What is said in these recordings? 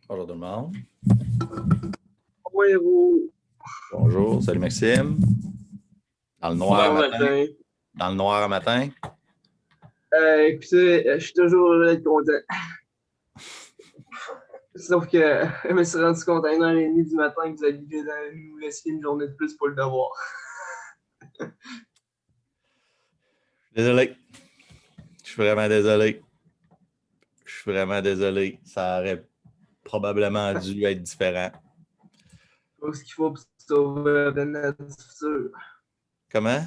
Bonjour tout le monde. Oui, vous. Bonjour, salut Maxime. Dans le noir à Bon matin. matin. Dans le noir à matin. Écoutez, je suis toujours heureux d'être content. Sauf que je me suis rendu compte à 1h30 du matin que vous aviez nous laisser une journée de plus pour le devoir. Désolé. Je suis vraiment désolé. Ça aurait probablement dû être différent. Tout ce qu'il faut pour sauver la planète du futur. Comment?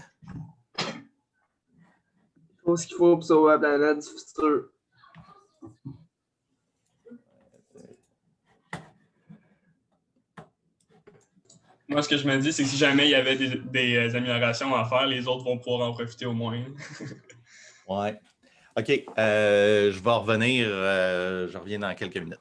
Tout ce qu'il faut pour sauver la planète du futur. Moi, ce que je me dis, c'est que si jamais il y avait des améliorations à faire, les autres vont pouvoir en profiter au moins. Ouais. OK. Je vais revenir. Je reviens dans quelques minutes.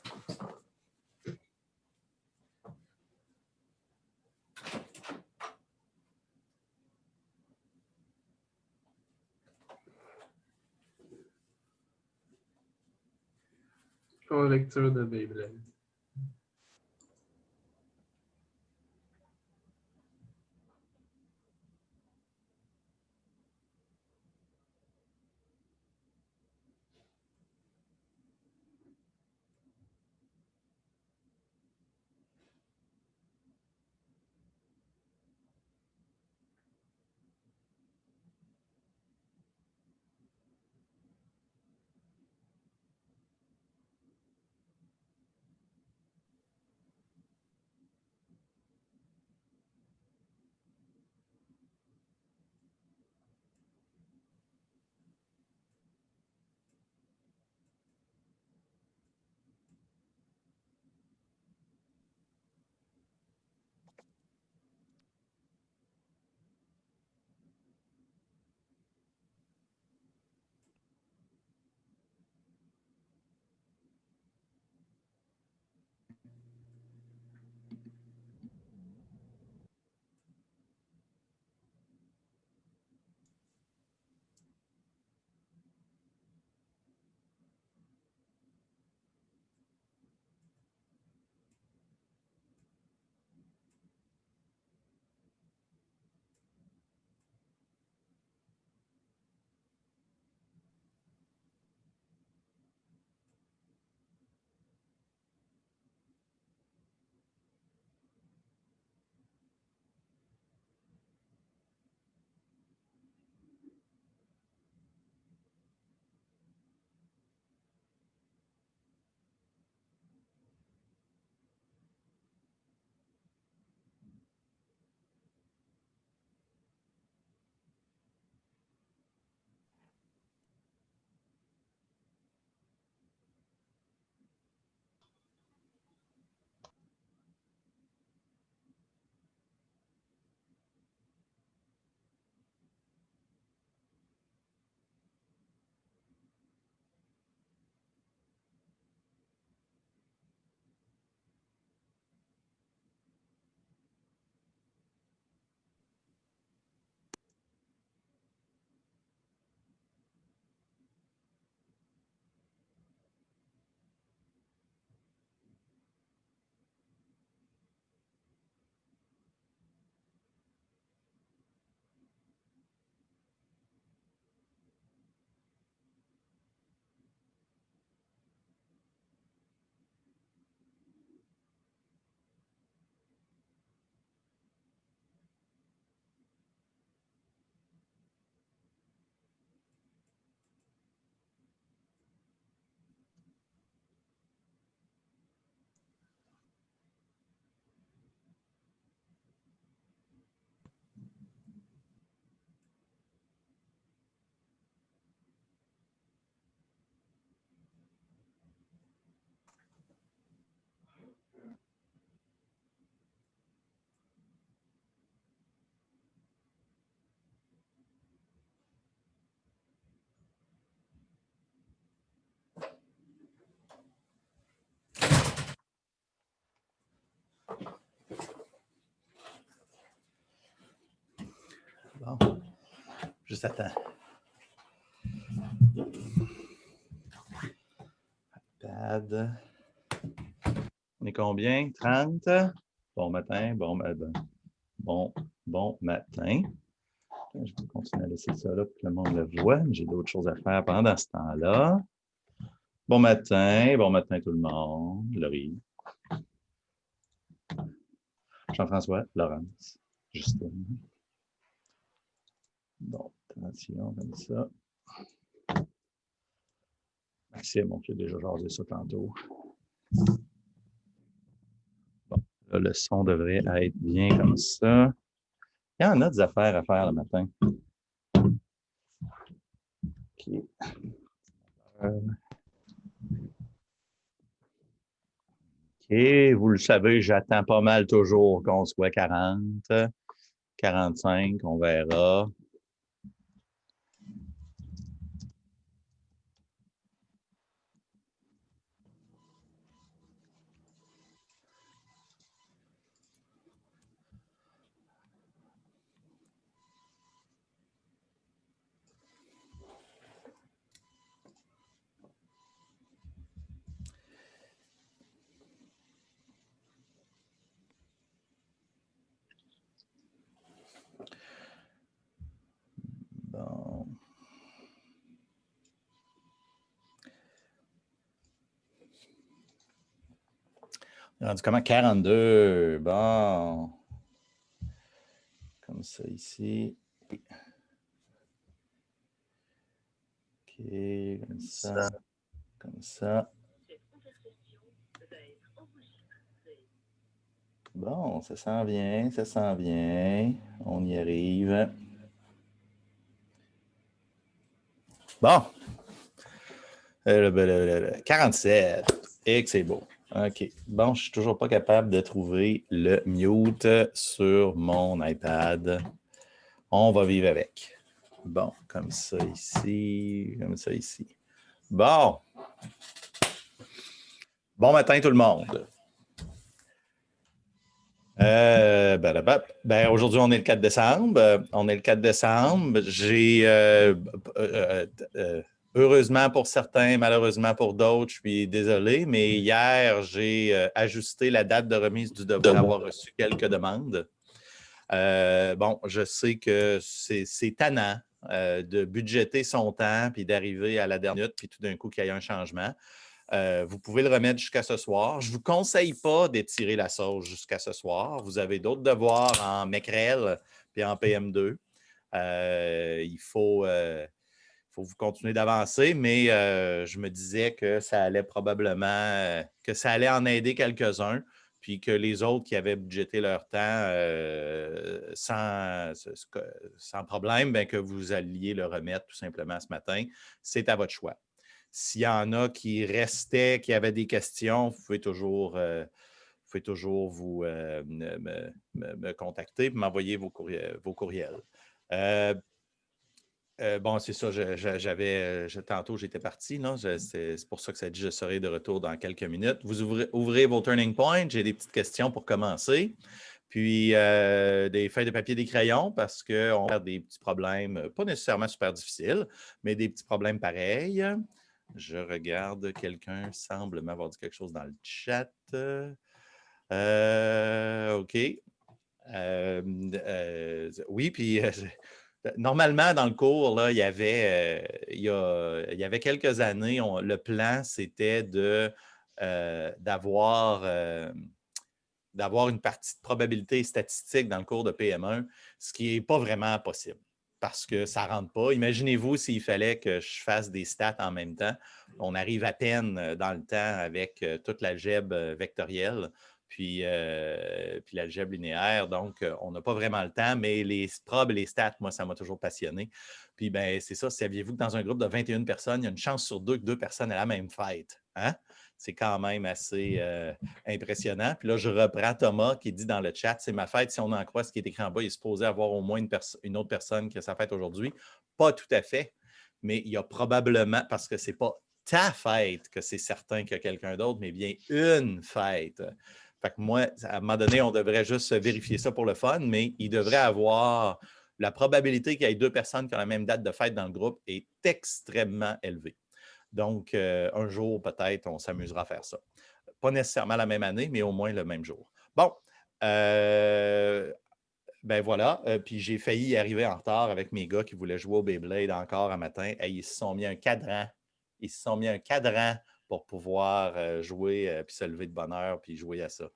En lecture de Bible. Bon. Juste attends. iPad. On est combien? 30? Bon matin, bon matin. Je vais continuer à laisser ça là pour que le monde le voit, mais j'ai d'autres choses à faire pendant ce temps-là. Bon matin tout le monde. Laurie. Jean-François, Laurence, Justine. Bon, attention, comme ça. Maxime, on peut déjà jaser ça tantôt. Bon, là, le son devrait être bien comme ça. Il y en a des affaires à faire le matin. OK. OK, vous le savez, j'attends pas mal toujours qu'on soit 40, 45, on verra. Bon. Rendu comment? 42. Bon. Comme ça ici. OK, comme ça. Comme ça. Bon, ça s'en vient, ça s'en vient. On y arrive. Bon. 47. Et que c'est beau. OK. Bon, je ne suis toujours pas capable de trouver le mute sur mon iPad. On va vivre avec. Bon, comme ça ici, comme ça ici. Bon. Bon matin tout le monde. Aujourd'hui, on est le 4 décembre. On est le 4 décembre. J'ai, heureusement pour certains, malheureusement pour d'autres, je suis désolé, mais hier, j'ai ajusté la date de remise du devoir, avoir reçu quelques demandes. Bon, je sais que c'est tannant de budgéter son temps puis d'arriver à la dernière minute puis tout d'un coup qu'il y ait un changement. Vous pouvez le remettre jusqu'à ce soir. Je ne vous conseille pas d'étirer la sauce jusqu'à ce soir. Vous avez d'autres devoirs en MECREL et en PM2. Il faut vous continuer d'avancer, mais je me disais que ça allait probablement, que ça allait en aider quelques-uns, puis que les autres qui avaient budgété leur temps sans problème, bien, que vous alliez le remettre tout simplement ce matin. C'est à votre choix. S'il y en a qui restaient, qui avaient des questions, vous pouvez toujours vous me contacter et m'envoyer vos courriels. Bon, c'est ça, tantôt j'étais parti, non? C'est pour ça que ça dit que je serai de retour dans quelques minutes. Vous ouvrez vos turning points, j'ai des petites questions pour commencer. Puis des feuilles de papier, des crayons, parce qu'on a des petits problèmes, pas nécessairement super difficiles, mais des petits problèmes pareils. Je regarde, quelqu'un semble m'avoir dit quelque chose dans le chat. OK. Oui, puis normalement, dans le cours, là, il y avait quelques années, le plan, c'était d'avoir une partie de probabilité statistique dans le cours de PM1, ce qui n'est pas vraiment possible parce que ça ne rentre pas. Imaginez-vous s'il fallait que je fasse des stats en même temps. On arrive à peine dans le temps avec toute l'algèbre vectorielle, puis l'algèbre linéaire. Donc, on n'a pas vraiment le temps, mais les probes et les stats, moi, ça m'a toujours passionné. Puis, ben, c'est ça, saviez-vous que dans un groupe de 21 personnes, il y a une chance sur deux que 2 personnes aient la même fête? Hein? C'est quand même assez impressionnant. Puis là, je reprends Thomas qui dit dans le chat, c'est ma fête, si on en croit ce qui est écrit en bas, il est supposé avoir au moins une autre personne qui a sa fête aujourd'hui. Pas tout à fait, mais il y a probablement, parce que ce n'est pas ta fête que c'est certain qu'il y a quelqu'un d'autre, mais bien une fête. Fait que moi, à un moment donné, on devrait juste vérifier ça pour le fun, mais il devrait avoir la probabilité qu'il y ait 2 personnes qui ont la même date de fête dans le groupe est extrêmement élevée. Donc, un jour, peut-être, on s'amusera à faire ça. pas nécessairement la même année, mais au moins le même jour. Bon, ben voilà. Puis j'ai failli y arriver en retard avec mes gars qui voulaient jouer au Beyblade encore un matin. Hey, ils se sont mis un cadran. Ils se sont mis un cadran pour pouvoir jouer, puis se lever de bonne heure, puis jouer à ça.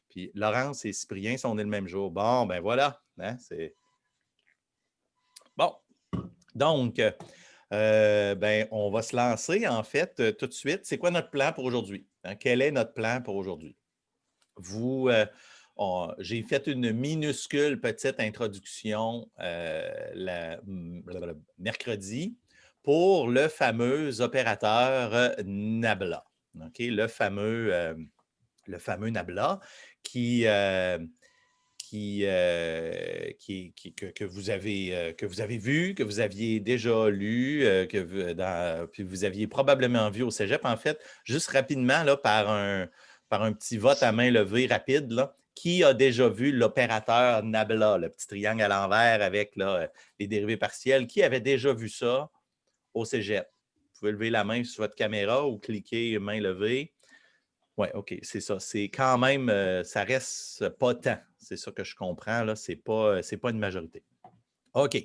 Puis Laurence et Cyprien sont nés le même jour. Bon, ben voilà. Hein, c'est... Bon. Donc, ben, on va se lancer, en fait, tout de suite. C'est quoi notre plan pour aujourd'hui? Hein? Quel est notre plan pour aujourd'hui? J'ai fait une minuscule petite introduction mercredi pour le fameux opérateur Nabla. Okay? Le fameux Nabla que vous avez vu, que vous aviez déjà lu, puis vous aviez probablement vu au cégep. En fait, juste rapidement, là, par un petit vote à main levée rapide, là, qui a déjà vu l'opérateur Nabla, le petit triangle à l'envers avec là, les dérivés partiels? Qui avait déjà vu ça au cégep? Vous pouvez lever la main sur votre caméra ou cliquer main levée. Oui, OK, c'est ça. C'est quand même, ça reste pas tant. C'est ça que je comprends, là. C'est pas une majorité. OK.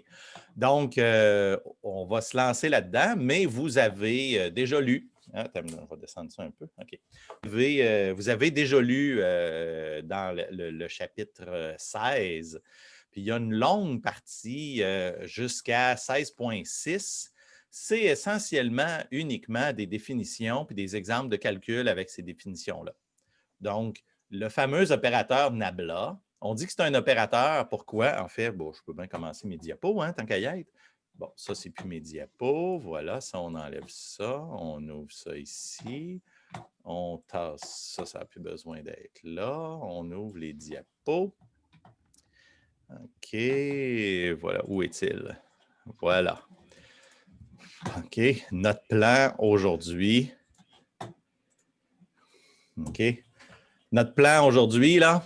Donc, on va se lancer là-dedans, mais vous avez déjà lu. Hein, on va descendre ça un peu. OK. Vous avez déjà lu dans le chapitre 16. Puis il y a une longue partie jusqu'à 16.6. C'est essentiellement uniquement des définitions puis des exemples de calcul avec ces définitions-là. Donc, le fameux opérateur Nabla, on dit que c'est un opérateur. Pourquoi? En fait, bon, je peux bien commencer mes diapos, hein, tant qu'à y être. Bon, ça, c'est plus mes diapos. Voilà, ça, on enlève ça. On ouvre ça ici. On tasse ça, ça n'a plus besoin d'être là. On ouvre les diapos. OK, voilà. Où est-il? Voilà. OK, notre plan aujourd'hui. OK. Notre plan aujourd'hui, là,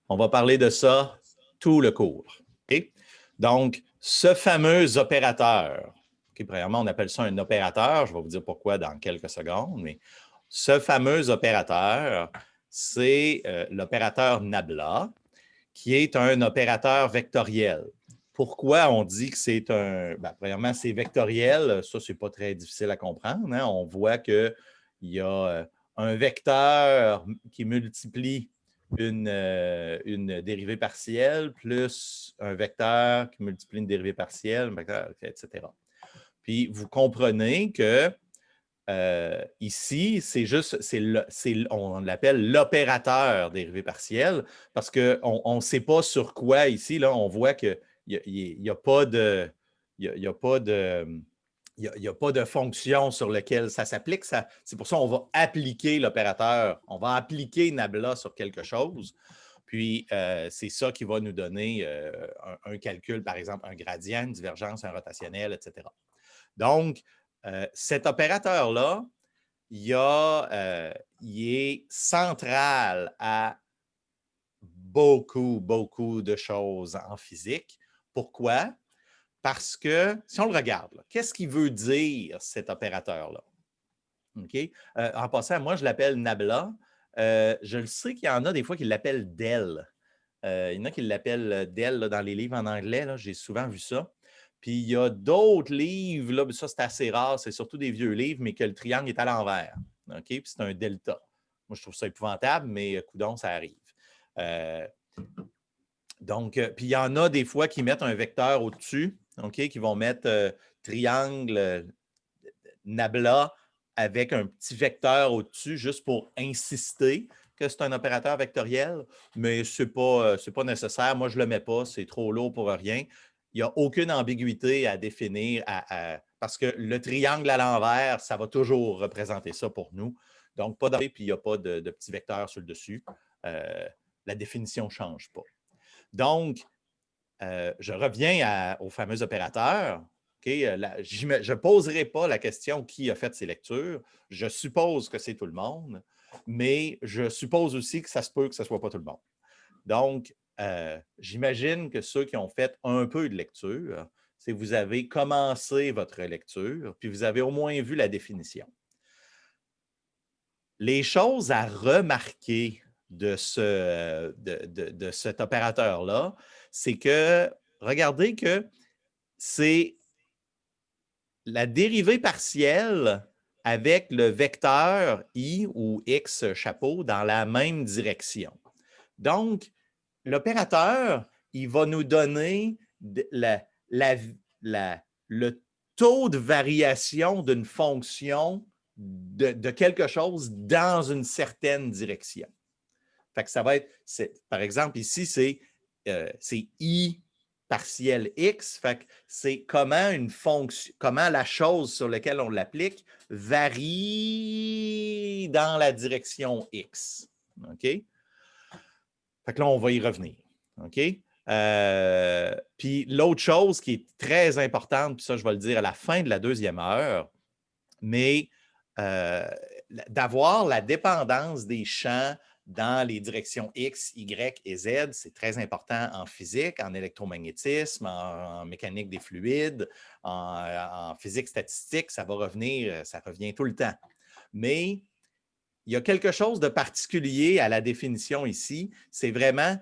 on va parler de ça tout le cours. Okay? Donc, ce fameux opérateur, okay, premièrement, on appelle ça un opérateur. Je vais vous dire pourquoi dans quelques secondes, mais ce fameux opérateur, c'est l'opérateur Nabla, qui est un opérateur vectoriel. Pourquoi on dit que c'est un... Bien, premièrement, c'est vectoriel. Ça, ce n'est pas très difficile à comprendre. Hein? On voit qu'il y a un vecteur qui multiplie une dérivée partielle plus un vecteur qui multiplie une dérivée partielle, un vecteur, etc. Puis, vous comprenez que ici, c'est juste, on l'appelle l'opérateur dérivé partiel parce qu'on ne sait pas sur quoi ici, là, on voit qu'il n'y a pas de... Il n'y a pas de fonction sur laquelle ça s'applique. C'est pour ça qu'on va appliquer l'opérateur. On va appliquer Nabla sur quelque chose. Puis, c'est ça qui va nous donner un calcul, par exemple, un gradient, une divergence, un rotationnel, etc. Donc, cet opérateur-là, il est central à beaucoup, beaucoup de choses en physique. Pourquoi? Parce que, si on le regarde, qu'est-ce qu'il veut dire cet opérateur-là? Okay? En passant, moi, je l'appelle Nabla. Je le sais qu'il y en a des fois qui l'appellent Del. Il y en a qui l'appellent Del là, dans les livres en anglais. J'ai souvent vu ça. Puis il y a d'autres livres, là, ça c'est assez rare, c'est surtout des vieux livres, mais que le triangle est à l'envers. OK? Puis c'est un delta. Moi, je trouve ça épouvantable, mais coudonc, ça arrive. Donc, puis il y en a des fois qui mettent un vecteur au-dessus, OK? Qui vont mettre triangle Nabla avec un petit vecteur au-dessus, juste pour insister que c'est un opérateur vectoriel, mais ce n'est pas nécessaire. Moi, je ne le mets pas, c'est trop lourd pour rien. Il n'y a aucune ambiguïté à définir parce que le triangle à l'envers, ça va toujours représenter ça pour nous. Donc, pas d'ambiguïté, puis il n'y a pas de petit vecteur sur le dessus. La définition ne change pas. Donc, je reviens au fameux opérateur. Okay, je ne poserai pas la question qui a fait ces lectures. Je suppose que c'est tout le monde, mais je suppose aussi que ça se peut que ce ne soit pas tout le monde. Donc, j'imagine que ceux qui ont fait un peu de lecture, c'est que vous avez commencé votre lecture, puis vous avez au moins vu la définition. Les choses à remarquer de cet opérateur-là, c'est que, regardez que c'est la dérivée partielle avec le vecteur i ou x chapeau dans la même direction. Donc, l'opérateur, il va nous donner le taux de variation d'une fonction de quelque chose dans une certaine direction. Fait que ça va être, par exemple, ici, c'est i partiel x. Fait que c'est comment une fonction, comment la chose sur laquelle on l'applique varie dans la direction x. OK? Fait que là, on va y revenir. OK? Puis l'autre chose qui est très importante, puis ça, je vais le dire à la fin de la deuxième heure, mais d'avoir la dépendance des champs dans les directions X, Y et Z, c'est très important en physique, en électromagnétisme, en mécanique des fluides, en physique statistique, ça va revenir, ça revient tout le temps. Mais il y a quelque chose de particulier à la définition ici, c'est vraiment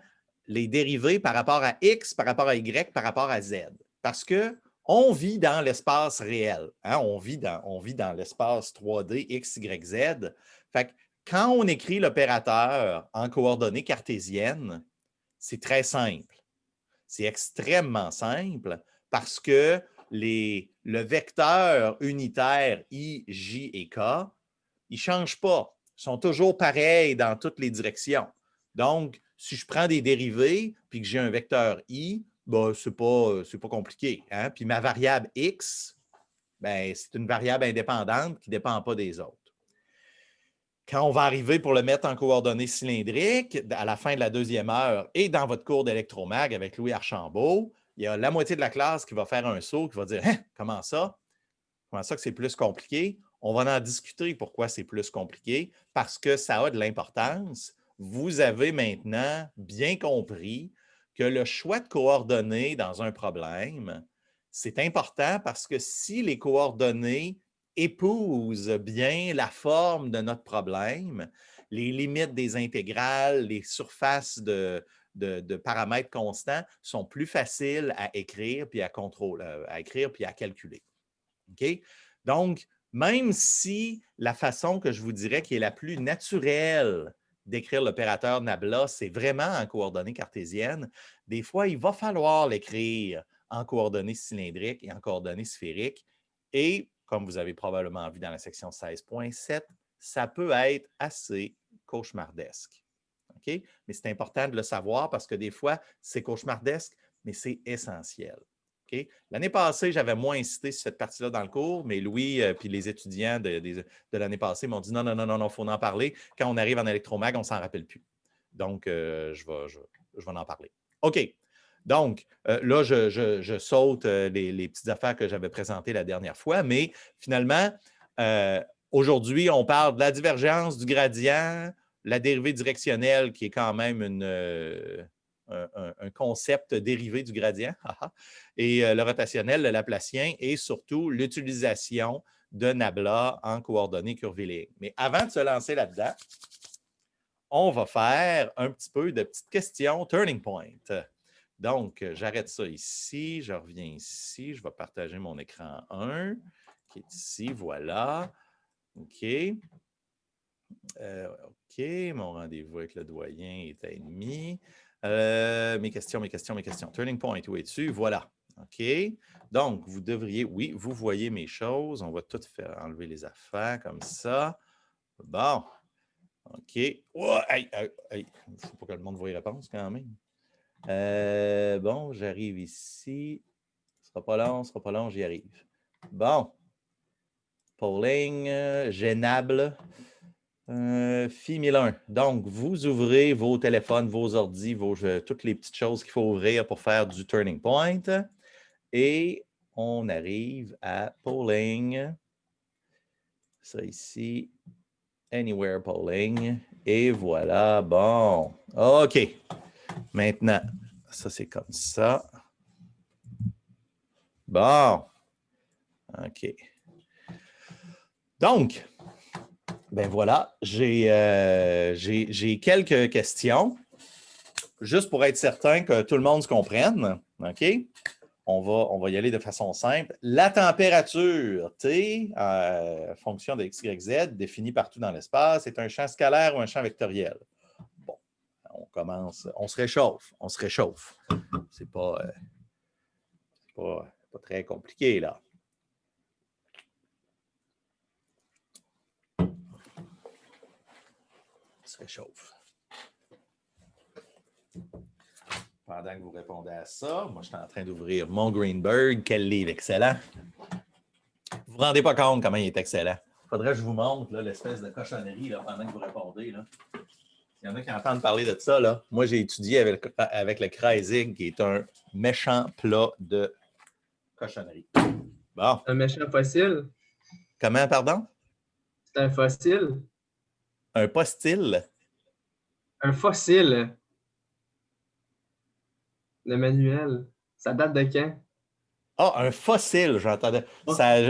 les dérivés par rapport à X, par rapport à Y, par rapport à Z. Parce qu'on vit dans l'espace réel. Hein? On vit dans l'espace 3D X, Y, Z. Fait que quand on écrit l'opérateur en coordonnées cartésiennes, c'est très simple. C'est extrêmement simple parce que le vecteur unitaire I, J et K, ils ne changent pas. Ils sont toujours pareils dans toutes les directions. Donc, si je prends des dérivés puis que j'ai un vecteur I, ben, ce n'est pas compliqué. Hein? Puis ma variable X, ben, c'est une variable indépendante qui ne dépend pas des autres. Quand on va arriver pour le mettre en coordonnées cylindriques, à la fin de la deuxième heure et dans votre cours d'électromag avec Louis Archambault, il y a la moitié de la classe qui va faire un saut, qui va dire hein, « Comment ça? Comment ça que c'est plus compliqué? » On va en discuter pourquoi c'est plus compliqué, parce que ça a de l'importance. Vous avez maintenant bien compris que le choix de coordonnées dans un problème, c'est important parce que si les coordonnées épousent bien la forme de notre problème, les limites des intégrales, les surfaces de paramètres constants sont plus faciles à écrire puis à contrôler, à écrire puis à calculer. OK? Donc, même si la façon que je vous dirais qui est la plus naturelle d'écrire l'opérateur Nabla, c'est vraiment en coordonnées cartésiennes, des fois, il va falloir l'écrire en coordonnées cylindriques et en coordonnées sphériques. Et, comme vous avez probablement vu dans la section 16.7, ça peut être assez cauchemardesque. OK? Mais c'est important de le savoir parce que des fois, c'est cauchemardesque, mais c'est essentiel. Okay? L'année passée, j'avais moins insisté sur cette partie-là dans le cours, mais Louis et les étudiants de l'année passée m'ont dit non, il faut en parler. Quand on arrive en électromag, on ne s'en rappelle plus. Donc, je vais en parler. OK. Donc, là, je saute les petites affaires que j'avais présentées la dernière fois, mais finalement, aujourd'hui, on parle de la divergence, du gradient, la dérivée directionnelle qui est quand même un concept dérivé du gradient, et le rotationnel, le laplacien, et surtout l'utilisation de Nabla en coordonnées curvilignes. Mais avant de se lancer là-dedans, on va faire un petit peu de petites questions turning point. Donc, j'arrête ça ici, je reviens ici, je vais partager mon écran 1, qui est ici, voilà. OK. OK, mon rendez-vous avec le doyen est à ennemi. Mes questions. Turning point, où es-tu? Voilà. OK. Donc, vous devriez, oui, vous voyez mes choses. On va tout faire enlever les affaires comme ça. Bon. OK. Oh, il ne faut pas que le monde voie les réponses quand même. Bon, j'arrive ici. Ce ne sera pas long, j'y arrive. Bon. Polling, gênable. Phi 1001. Donc, vous ouvrez vos téléphones, vos ordis, toutes les petites choses qu'il faut ouvrir pour faire du turning point. Et on arrive à polling. Ça ici. Anywhere polling. Et voilà. Bon. OK. Maintenant, ça, c'est comme ça. Bon. OK. Donc, Ben voilà, j'ai quelques questions, juste pour être certain que tout le monde se comprenne. OK? On va y aller de façon simple. La température, T, fonction de x, y, z, définie partout dans l'espace, est un champ scalaire ou un champ vectoriel? Bon, on commence, on se réchauffe. C'est pas très compliqué, là. On se réchauffe. Pendant que vous répondez à ça, moi, je suis en train d'ouvrir mon Greenberg. Quel livre excellent! Vous ne vous rendez pas compte comment il est excellent. Il faudrait que je vous montre l'espèce de cochonnerie là, pendant que vous répondez. Là. Il y en a qui entendent parler de ça. Là. Moi, j'ai étudié avec le Kreisig, qui est un méchant plat de cochonnerie. Bon. Un méchant fossile. Comment, pardon? C'est un fossile. Un postile. Un fossile. Le manuel. Ça date de quand? Ah, un fossile, j'entendais.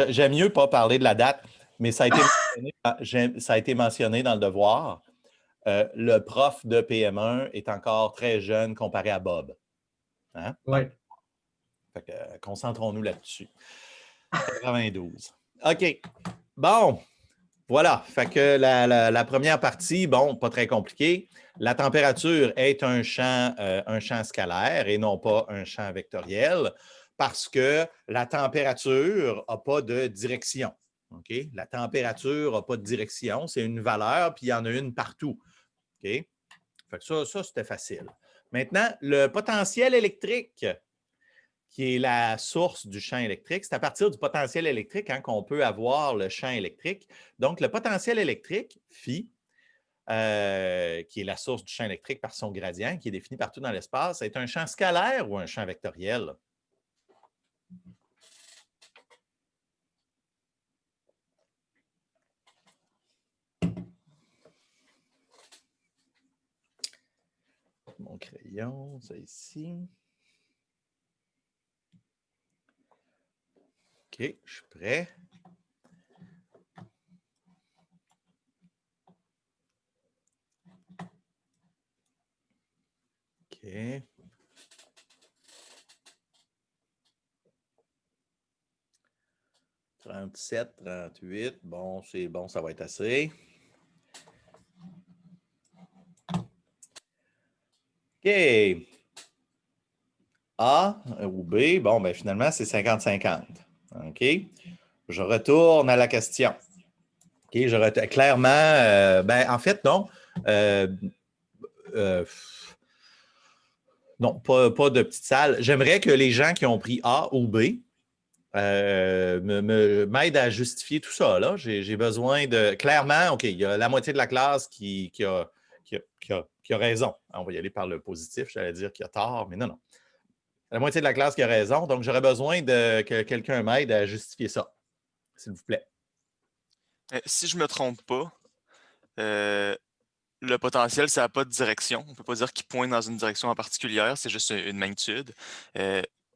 J'aime mieux pas parler de la date, mais ça a été mentionné dans le devoir. Le prof de PM1 est encore très jeune comparé à Bob. Hein? Oui. Fait que, concentrons-nous là-dessus. 92. OK. Bon. Voilà. Fait que la première partie, bon, pas très compliqué. La température est un champ scalaire et non pas un champ vectoriel parce que la température n'a pas de direction. OK? La température n'a pas de direction. C'est une valeur, puis il y en a une partout. OK? Fait que ça c'était facile. Maintenant, le potentiel électrique, qui est la source du champ électrique. C'est à partir du potentiel électrique qu'on peut avoir le champ électrique. Donc, le potentiel électrique, phi, qui est la source du champ électrique par son gradient, qui est défini partout dans l'espace, est un champ scalaire ou un champ vectoriel? Mon crayon, ça ici. OK, je suis prêt. OK. « 37, 38. Bon, c'est bon, ça va être assez. OK. A ou B, bon, ben finalement, c'est 50-50. OK. Je retourne à la question. OK, clairement, ben en fait, non. Non, pas de petite salle. J'aimerais que les gens qui ont pris A ou B m'aident à justifier tout ça. Là. J'ai besoin de... Clairement, OK, il y a la moitié de la classe qui a raison. On va y aller par le positif, j'allais dire qu'il a tort, mais non, non. La moitié de la classe qui a raison, donc j'aurais besoin que quelqu'un m'aide à justifier ça, s'il vous plaît. Si je ne me trompe pas, le potentiel, ça n'a pas de direction. On ne peut pas dire qu'il pointe dans une direction en particulière, c'est juste une magnitude.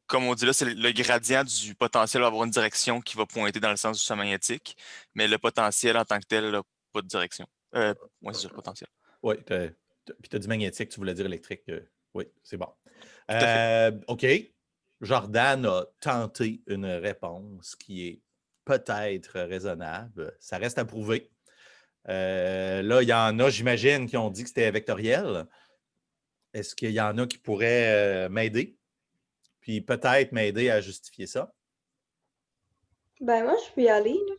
Comme on dit là, c'est le gradient du potentiel va avoir une direction qui va pointer dans le sens du champ magnétique, mais le potentiel en tant que tel n'a pas de direction. Oui, c'est le potentiel. Oui, puis tu as dit magnétique, tu voulais dire électrique. Oui, c'est bon. Tout à fait. OK. Jordan a tenté une réponse qui est peut-être raisonnable. Ça reste à prouver. Là, il y en a, j'imagine, qui ont dit que c'était vectoriel. Est-ce qu'il y en a qui pourraient m'aider? Puis peut-être m'aider à justifier ça? Ben moi, je peux y aller. Là.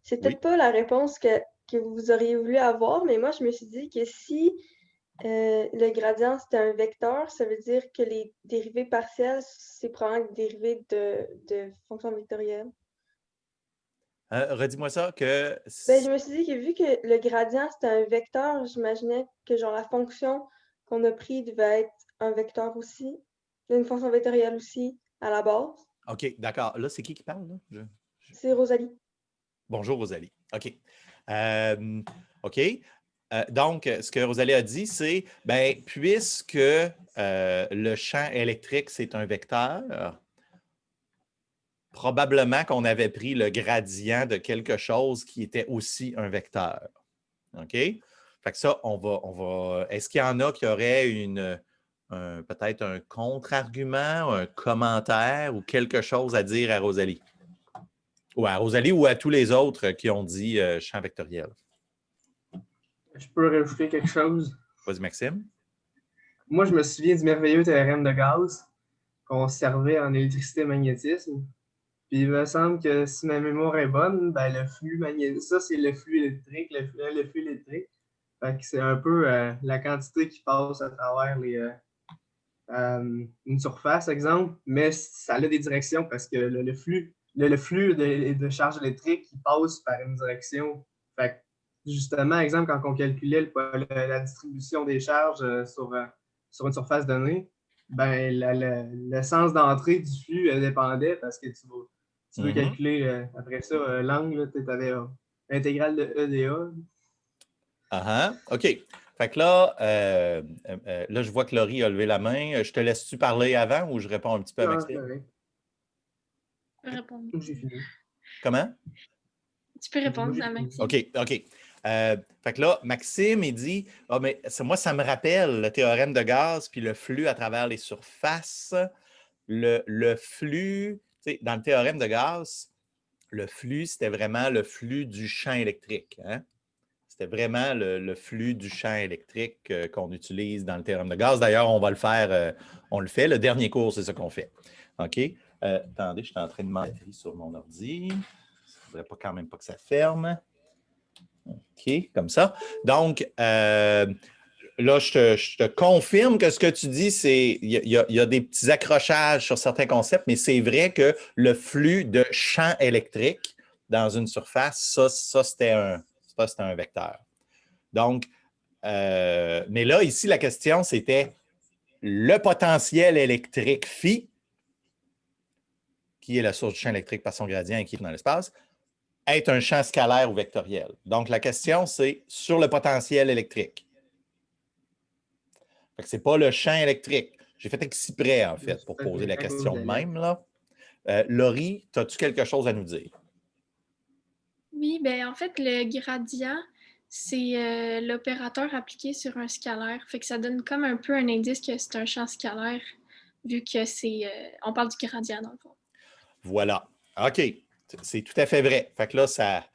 C'est peut-être pas la réponse que vous auriez voulu avoir, mais moi, je me suis dit que si le gradient, c'était un vecteur, ça veut dire que les dérivées partielles, c'est probablement des dérivées de fonctions vectorielles. Redis-moi ça que... Ben, je me suis dit que vu que le gradient, c'était un vecteur, j'imaginais que genre la fonction qu'on a prise devait être un vecteur aussi, une fonction vectorielle aussi, à la base. OK, d'accord. Là, c'est qui parle? Là? C'est Rosalie. Bonjour, Rosalie. OK. OK. Donc, ce que Rosalie a dit, c'est, ben, puisque le champ électrique, c'est un vecteur, probablement qu'on avait pris le gradient de quelque chose qui était aussi un vecteur. OK? Fait que ça, on va. Est-ce qu'il y en a qui auraient peut-être un contre-argument, un commentaire ou quelque chose à dire à Rosalie? Ou à Rosalie ou à tous les autres qui ont dit champ vectoriel? Je peux rajouter quelque chose. Vas-y, Maxime. Moi, je me souviens du merveilleux théorème de Gauss qu'on servait en électricité et magnétisme. Puis il me semble que si ma mémoire est bonne, ben le flux magnétique, ça c'est le flux électrique, le flux électrique. Fait que c'est un peu la quantité qui passe à travers une surface, exemple, mais ça a des directions parce que le flux de charge électrique il passe par une direction. Fait que justement, exemple, quand on calculait la distribution des charges sur une surface donnée, ben, le sens d'entrée du flux dépendait parce que tu veux calculer après ça l'angle, tu avais l'intégrale de E dA. OK. Fait que là, là, je vois que Laurie a levé la main. Je te laisse-tu parler avant ou je réponds un petit peu à Maxime? Tu peux répondre. J'ai fini. Comment? Tu peux répondre à Maxime. OK. Fait que là, Maxime, il dit mais moi, ça me rappelle le théorème de Gauss puis le flux à travers les surfaces. Le flux, dans le théorème de Gauss, le flux, c'était vraiment le flux du champ électrique. Hein? C'était vraiment le flux du champ électrique qu'on utilise dans le théorème de Gauss. D'ailleurs, on va le faire, on le fait. Le dernier cours, c'est ça qu'on fait. OK? Attendez, je suis en train de m'entrer sur mon ordi. Il ne faudrait quand même pas que ça ferme. OK, comme ça. Donc, là, je te confirme que ce que tu dis, c'est il y a des petits accrochages sur certains concepts, mais c'est vrai que le flux de champ électrique dans une surface, ça c'était un vecteur. Donc, mais là, ici, la question, c'était le potentiel électrique phi, qui est la source du champ électrique par son gradient et qui est dans l'espace, est un champ scalaire ou vectoriel. Donc, la question, c'est sur le potentiel électrique. Ce n'est pas le champ électrique. J'ai fait exprès, en fait, pour poser la question de même. Là. Laurie, as-tu quelque chose à nous dire? Oui, bien, en fait, le gradient, c'est l'opérateur appliqué sur un scalaire. Fait que ça donne comme un peu un indice que c'est un champ scalaire, vu que on parle du gradient, dans le fond. Voilà. OK. C'est tout à fait vrai. Fait que là, ça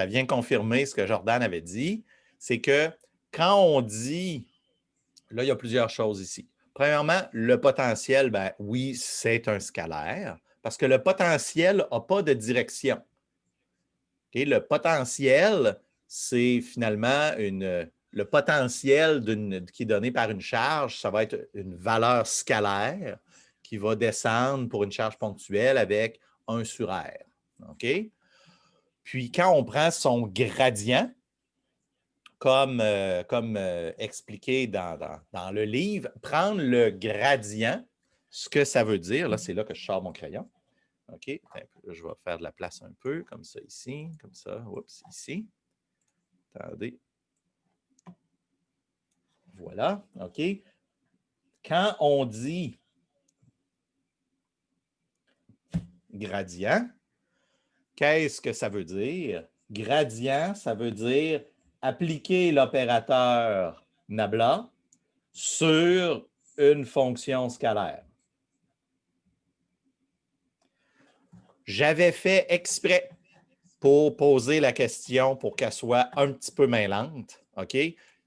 vient confirmer ce que Jordan avait dit. C'est que quand on dit, là, il y a plusieurs choses ici. Premièrement, le potentiel, ben oui, c'est un scalaire, parce que le potentiel n'a pas de direction. Okay? Le potentiel, c'est finalement le potentiel qui est donné par une charge, ça va être une valeur scalaire qui va descendre pour une charge ponctuelle avec 1 sur R. OK? Puis, quand on prend son gradient, comme expliqué dans le livre, prendre le gradient, ce que ça veut dire, là, c'est là que je sors mon crayon. OK? Là, je vais faire de la place un peu, comme ça ici, comme ça. Oups, ici. Attendez. Voilà. OK? Quand on dit gradient, qu'est-ce que ça veut dire? Gradient, ça veut dire appliquer l'opérateur nabla sur une fonction scalaire. J'avais fait exprès pour poser la question pour qu'elle soit un petit peu mêlante. OK?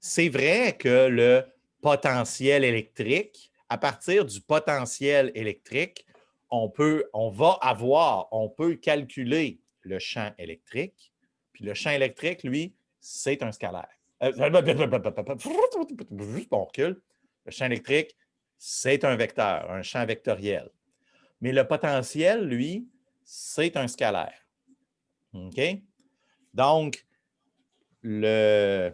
C'est vrai que le potentiel électrique, à partir du potentiel électrique, on peut calculer le champ électrique. Puis le champ électrique, lui, c'est un scalaire. Juste on recule. Le champ électrique, c'est un vecteur, un champ vectoriel. Mais le potentiel, lui, c'est un scalaire. OK? Donc, dans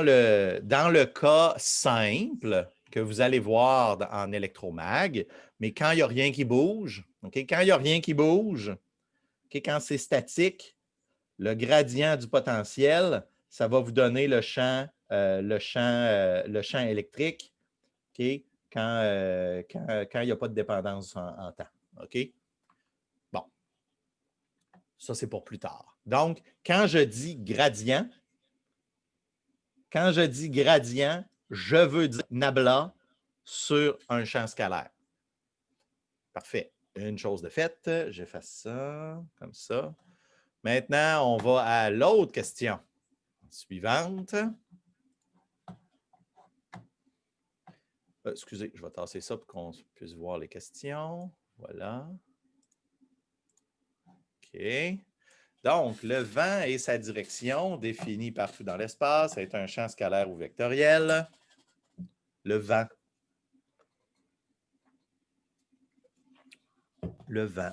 le cas simple que vous allez voir en électromag, mais quand il n'y a rien qui bouge, okay? Quand il n'y a rien qui bouge, okay? Quand c'est statique, le gradient du potentiel, ça va vous donner le champ électrique, okay? Quand il n'y a pas de dépendance en temps. OK? Bon. Ça, c'est pour plus tard. Donc, quand je dis gradient, Quand je dis gradient, je veux dire nabla sur un champ scalaire. Parfait. Une chose de faite, j'efface ça, comme ça. Maintenant, on va à l'autre question suivante. Excusez, je vais tasser ça pour qu'on puisse voir les questions. Voilà. OK. Donc, le vent et sa direction, définis partout dans l'espace, est un champ scalaire ou vectoriel. Le vent. Le vent.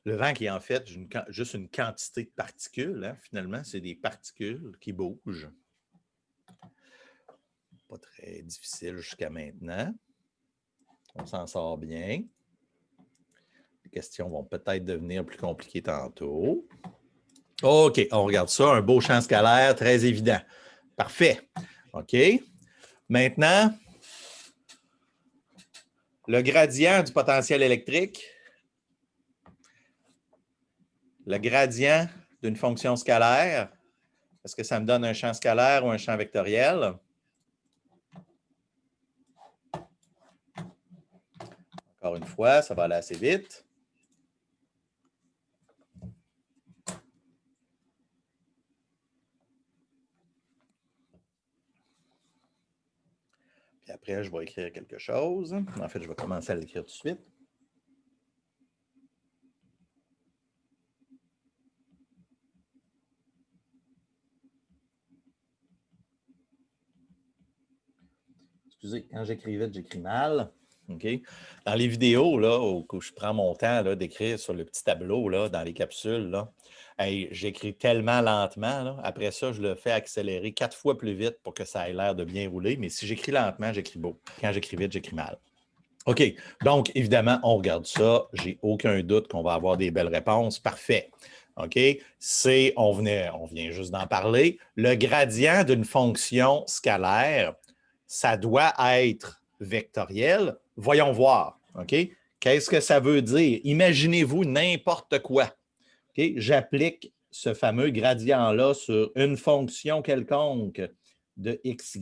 Le vent qui est en fait juste une quantité de particules. Hein? Finalement, c'est des particules qui bougent. Pas très difficile jusqu'à maintenant. On s'en sort bien. Les questions vont peut-être devenir plus compliquées tantôt. OK, on regarde ça. Un beau champ scalaire, très évident. Parfait. OK. Maintenant, le gradient du potentiel électrique. Le gradient d'une fonction scalaire. Est-ce que ça me donne un champ scalaire ou un champ vectoriel? Encore une fois, ça va aller assez vite. Puis après, je vais écrire quelque chose. En fait, je vais commencer à l'écrire tout de suite. Excusez, quand j'écris vite, j'écris mal. Okay. Dans les vidéos, là, où je prends mon temps d'écrire sur le petit tableau, là, dans les capsules, là, hey, j'écris tellement lentement. Là. Après ça, je le fais accélérer 4 fois plus vite pour que ça ait l'air de bien rouler. Mais si j'écris lentement, j'écris beau. Quand j'écris vite, j'écris mal. OK. Donc, évidemment, on regarde ça. J'ai aucun doute qu'on va avoir des belles réponses. Parfait. OK? On vient juste d'en parler. Le gradient d'une fonction scalaire, ça doit être vectoriel. Voyons voir. OK? Qu'est-ce que ça veut dire? Imaginez-vous n'importe quoi. OK? J'applique ce fameux gradient-là sur une fonction quelconque de xy.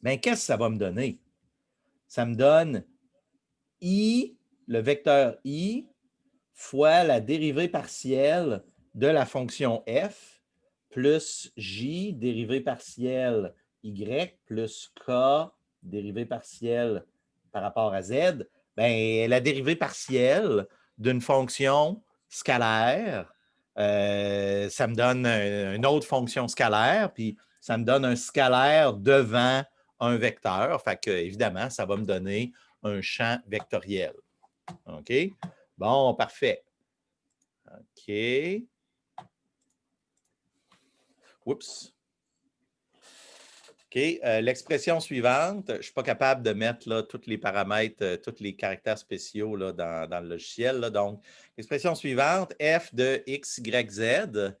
Bien, qu'est-ce que ça va me donner? Ça me donne I, le vecteur I, fois la dérivée partielle de la fonction f, plus J, dérivée partielle Y, plus K, dérivée partielle par rapport à Z. Bien, la dérivée partielle d'une fonction scalaire, ça me donne une autre fonction scalaire, puis ça me donne un scalaire devant un vecteur. Fait que, évidemment, ça va me donner un champ vectoriel. OK? Bon, parfait. OK. Oups. OK. L'expression suivante, je ne suis pas capable de mettre là, tous les paramètres, tous les caractères spéciaux là, dans le logiciel. Là. Donc, l'expression suivante, f de x, y, z,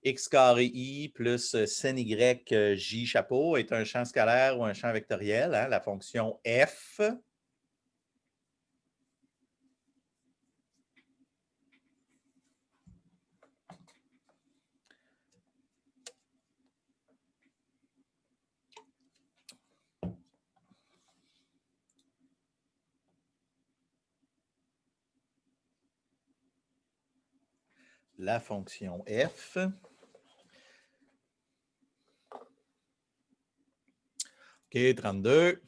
x carré i plus sin y j chapeau est un champ scalaire ou un champ vectoriel. Hein? La fonction f. La fonction f. OK, 32.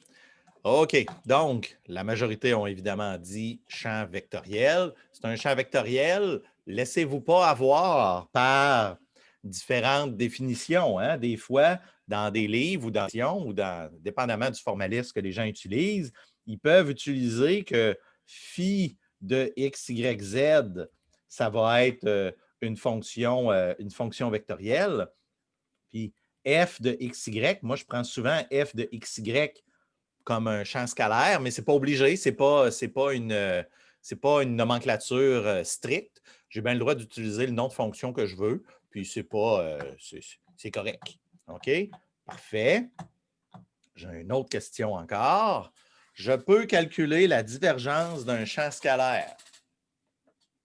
OK, donc, la majorité ont évidemment dit champ vectoriel. C'est un champ vectoriel. Laissez-vous pas avoir par différentes définitions. Hein? Des fois, dans des livres ou dépendamment du formalisme que les gens utilisent, ils peuvent utiliser que phi de x, y, z, ça va être une fonction vectorielle. Puis f de xy, moi, je prends souvent f de xy comme un champ scalaire, mais ce n'est pas obligé, ce n'est pas une nomenclature stricte. J'ai bien le droit d'utiliser le nom de fonction que je veux, puis c'est correct. OK? Parfait. J'ai une autre question encore. Je peux calculer la divergence d'un champ scalaire.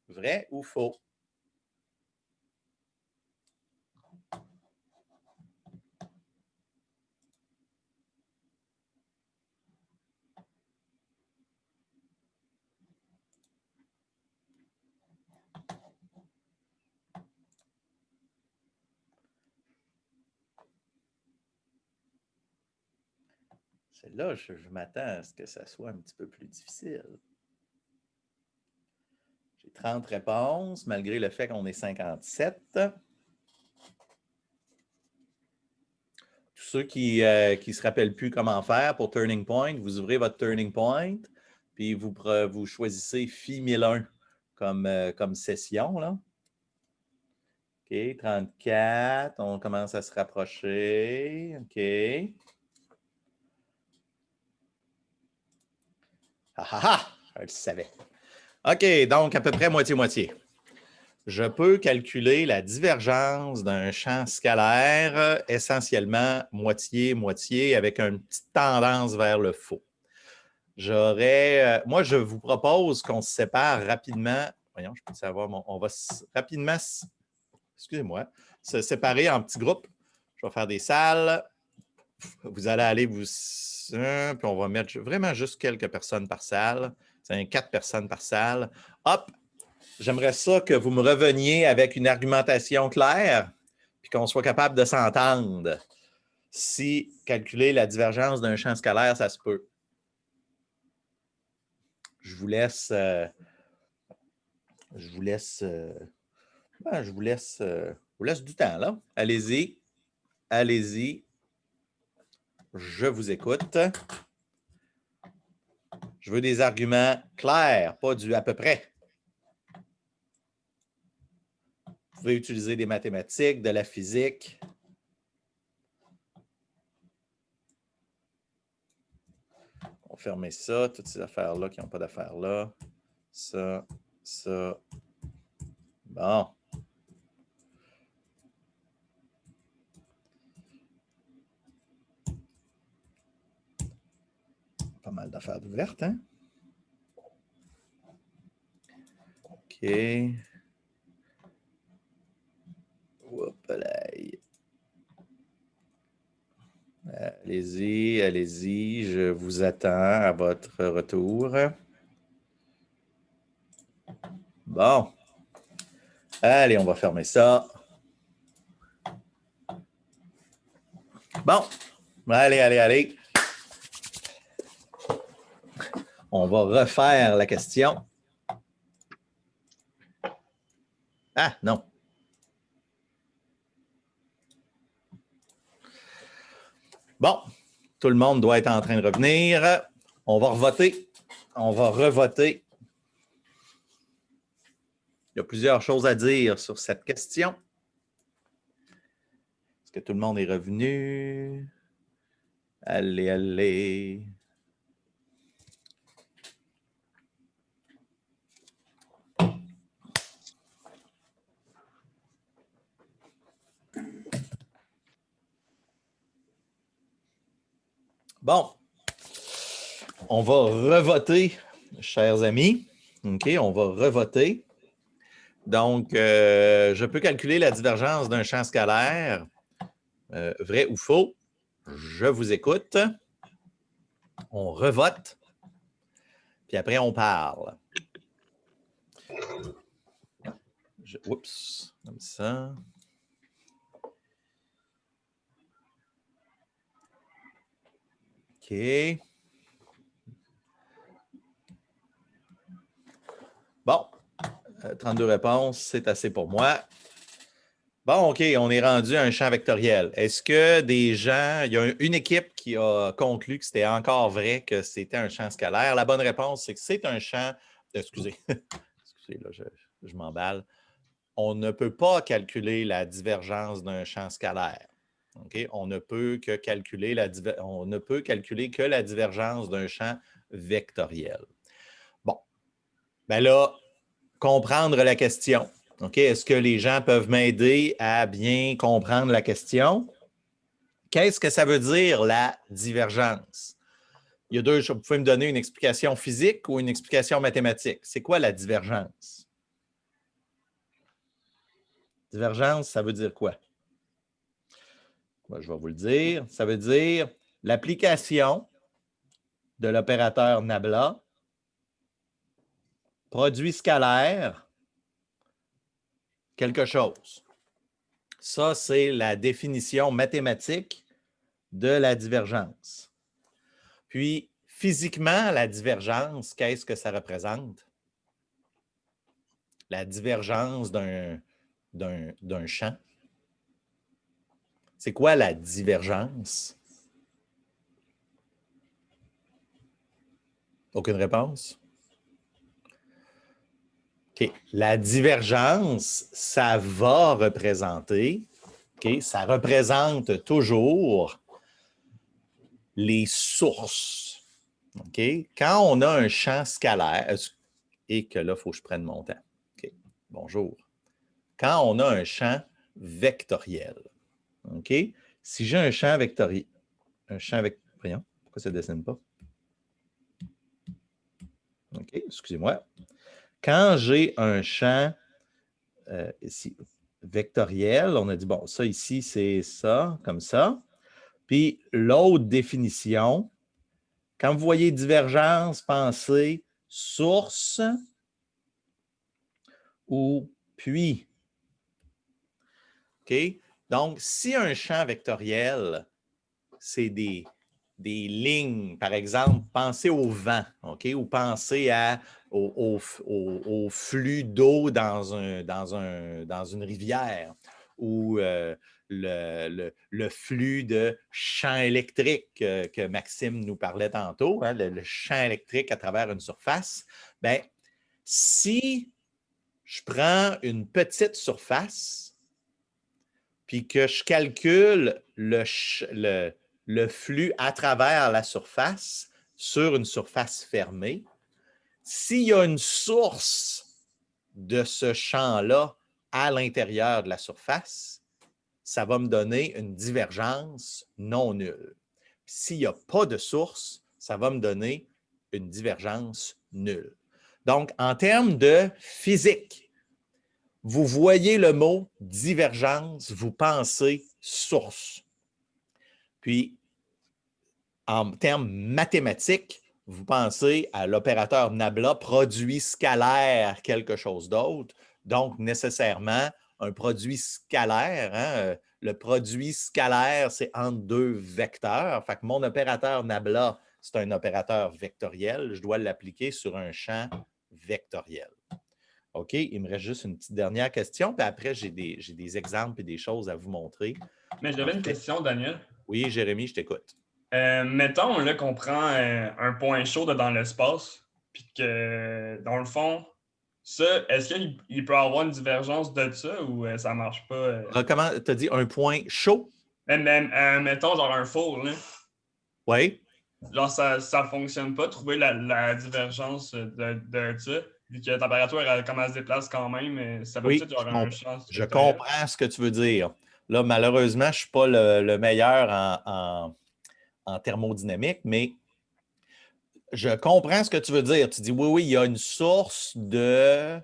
Vrai ou faux? Celle-là, je m'attends à ce que ça soit un petit peu plus difficile. J'ai 30 réponses, malgré le fait qu'on est 57. Tous ceux qui ne se rappellent plus comment faire pour Turning Point, vous ouvrez votre Turning Point, puis vous choisissez Phi 1001 comme session. Là. OK, 34, on commence à se rapprocher. OK. Ah ah ah! Je le savais. OK, donc à peu près moitié-moitié. Je peux calculer la divergence d'un champ scalaire essentiellement moitié-moitié avec une petite tendance vers le faux. Moi, je vous propose qu'on se sépare rapidement. Voyons, je peux savoir, on va rapidement, excusez-moi, se séparer en petits groupes. Je vais faire des salles. Vous allez aller puis on va mettre vraiment juste quelques personnes par salle. C'est 4 personnes par salle. Hop! J'aimerais ça que vous me reveniez avec une argumentation claire puis qu'on soit capable de s'entendre. Si calculer la divergence d'un champ scalaire, ça se peut. Je vous laisse du temps, là. Allez-y. Allez-y. Je vous écoute. Je veux des arguments clairs, pas du à peu près. Vous pouvez utiliser des mathématiques, de la physique. On va fermer ça, toutes ces affaires-là qui n'ont pas d'affaires là. Ça. Bon. Pas mal d'affaires ouvertes, hein? OK. Allez-y, allez-y. Je vous attends à votre retour. Bon. Allez, on va fermer ça. Bon. Allez. On va refaire la question. Ah, non. Bon, tout le monde doit être en train de revenir. On va revoter. On va revoter. Il y a plusieurs choses à dire sur cette question. Est-ce que tout le monde est revenu? Allez. Bon, on va revoter, chers amis. OK, on va revoter. Donc, je peux calculer la divergence d'un champ scalaire, vrai ou faux. Je vous écoute. On revote. Puis après, on parle. Oups, comme ça. OK. Bon, 32 réponses, c'est assez pour moi. Bon, OK, on est rendu à un champ vectoriel. Est-ce que des gens, il y a une équipe qui a conclu que c'était encore vrai que c'était un champ scalaire? La bonne réponse, c'est que c'est un champ... Excusez, là, je m'emballe. On ne peut pas calculer la divergence d'un champ scalaire. Okay? On ne peut calculer que la divergence d'un champ vectoriel. Bon, bien là, comprendre la question. OK? Est-ce que les gens peuvent m'aider à bien comprendre la question? Qu'est-ce que ça veut dire, la divergence? Il y a deux choses. Vous pouvez me donner une explication physique ou une explication mathématique. C'est quoi la divergence? Divergence, ça veut dire quoi? Moi, je vais vous le dire. Ça veut dire l'application de l'opérateur Nabla, produit scalaire, quelque chose. Ça, c'est la définition mathématique de la divergence. Puis, physiquement, la divergence, qu'est-ce que ça représente? La divergence d'un champ. C'est quoi la divergence? Aucune réponse? OK. La divergence, ça va représenter, OK, ça représente toujours les sources. OK? Quand on a un champ scalaire, et que là, il faut que je prenne mon temps. OK. Bonjour. Quand on a un champ vectoriel, OK? Si j'ai un champ vectoriel, voyons, pourquoi ça ne dessine pas? OK, excusez-moi. Quand j'ai un champ ici, vectoriel, on a dit, bon, ça ici, c'est ça, comme ça. Puis l'autre définition, quand vous voyez divergence, pensez source ou puits. OK? Donc, si un champ vectoriel, c'est des lignes, par exemple, pensez au vent, OK? Ou pensez au flux d'eau dans une rivière, ou le flux de champ électrique que Maxime nous parlait tantôt, hein, le champ électrique à travers une surface. Bien, si je prends une petite surface, puis que je calcule le flux à travers la surface sur une surface fermée, s'il y a une source de ce champ-là à l'intérieur de la surface, ça va me donner une divergence non nulle. S'il n'y a pas de source, ça va me donner une divergence nulle. Donc, en termes de physique, vous voyez le mot divergence, vous pensez source. Puis, en termes mathématiques, vous pensez à l'opérateur Nabla, produit scalaire quelque chose d'autre. Donc, nécessairement, un produit scalaire, hein, le produit scalaire, c'est entre deux vecteurs. Fait que mon opérateur Nabla, c'est un opérateur vectoriel. Je dois l'appliquer sur un champ vectoriel. OK, il me reste juste une petite dernière question, puis après, j'ai des exemples et des choses à vous montrer. Mais j'avais une question, Daniel. Oui, Jérémy, je t'écoute. Mettons là, qu'on prend un point chaud dans l'espace, puis que, dans le fond, ça, est-ce qu'il peut avoir une divergence de ça ou ça marche pas? Comment tu as dit un point chaud? Mettons genre un four, là. Oui. Genre, ça fonctionne pas, trouver la divergence de ça, vu que la température, comme elle se déplace quand même, ça peut être genre un champ. Je comprends ce que tu veux dire. Là, malheureusement, je ne suis pas le meilleur en thermodynamique, mais je comprends ce que tu veux dire. Tu dis, oui, il y a une source de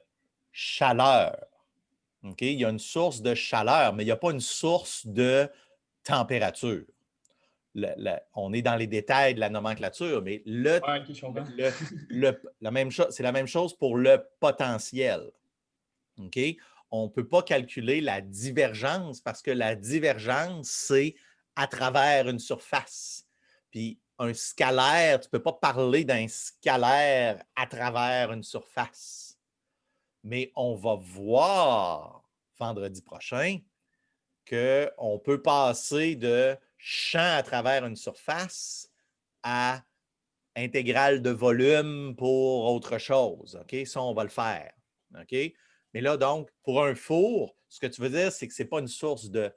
chaleur. OK? Il y a une source de chaleur, mais il n'y a pas une source de température. On est dans les détails de la nomenclature, mais la même chose, c'est la même chose pour le potentiel. OK? On ne peut pas calculer la divergence parce que la divergence, c'est à travers une surface. Puis un scalaire, tu ne peux pas parler d'un scalaire à travers une surface. Mais on va voir vendredi prochain qu'on peut passer de champ à travers une surface à intégrale de volume pour autre chose. OK? Ça, on va le faire. OK? Mais là, donc, pour un four, ce que tu veux dire, c'est que ce n'est pas une source de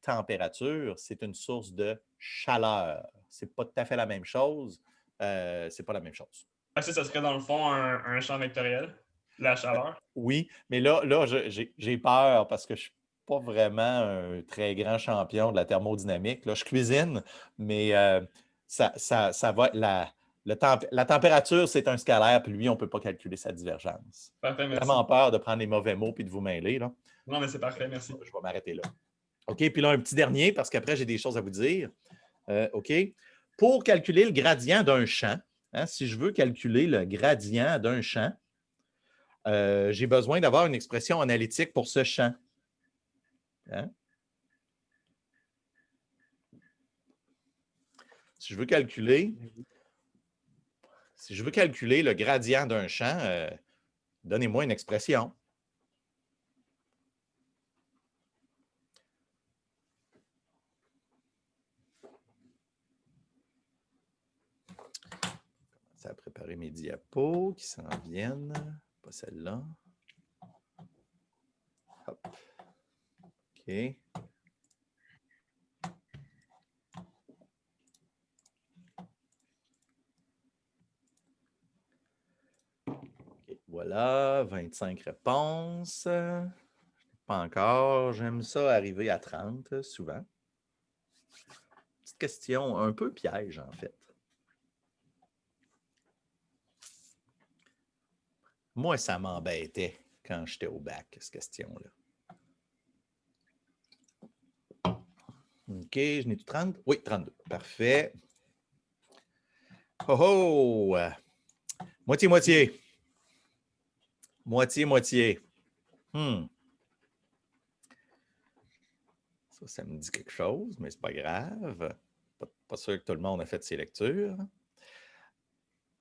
température, c'est une source de chaleur. Ce n'est pas tout à fait la même chose. C'est pas la même chose. Ça serait dans le fond un champ vectoriel, la chaleur. Oui, mais là j'ai peur parce que je ne suis pas vraiment un très grand champion de la thermodynamique. Là, je cuisine, mais ça va être la température, c'est un scalaire, puis lui, on ne peut pas calculer sa divergence. Parfait, merci. J'ai vraiment peur de prendre les mauvais mots et de vous mêler. Là. Non, mais c'est parfait, merci. Je vais m'arrêter là. OK, puis là, un petit dernier, parce qu'après, j'ai des choses à vous dire. OK. Pour calculer le gradient d'un champ, hein, si je veux calculer le gradient d'un champ, j'ai besoin d'avoir une expression analytique pour ce champ. Hein? Si je veux calculer Si je veux calculer le gradient d'un champ, donnez-moi une expression. Je vais préparer mes diapos qui s'en viennent. Pas celle-là. Hop. OK. Voilà, 25 réponses. Pas encore. J'aime ça arriver à 30, souvent. Petite question un peu piège, en fait. Moi, ça m'embêtait quand j'étais au bac, cette question-là. OK, je n'ai tout 30? Oui, 32. Parfait. Oh, oh! Moitié-moitié. Moitié-moitié. Ça me dit quelque chose, mais c'est pas grave. Pas sûr que tout le monde a fait ses lectures.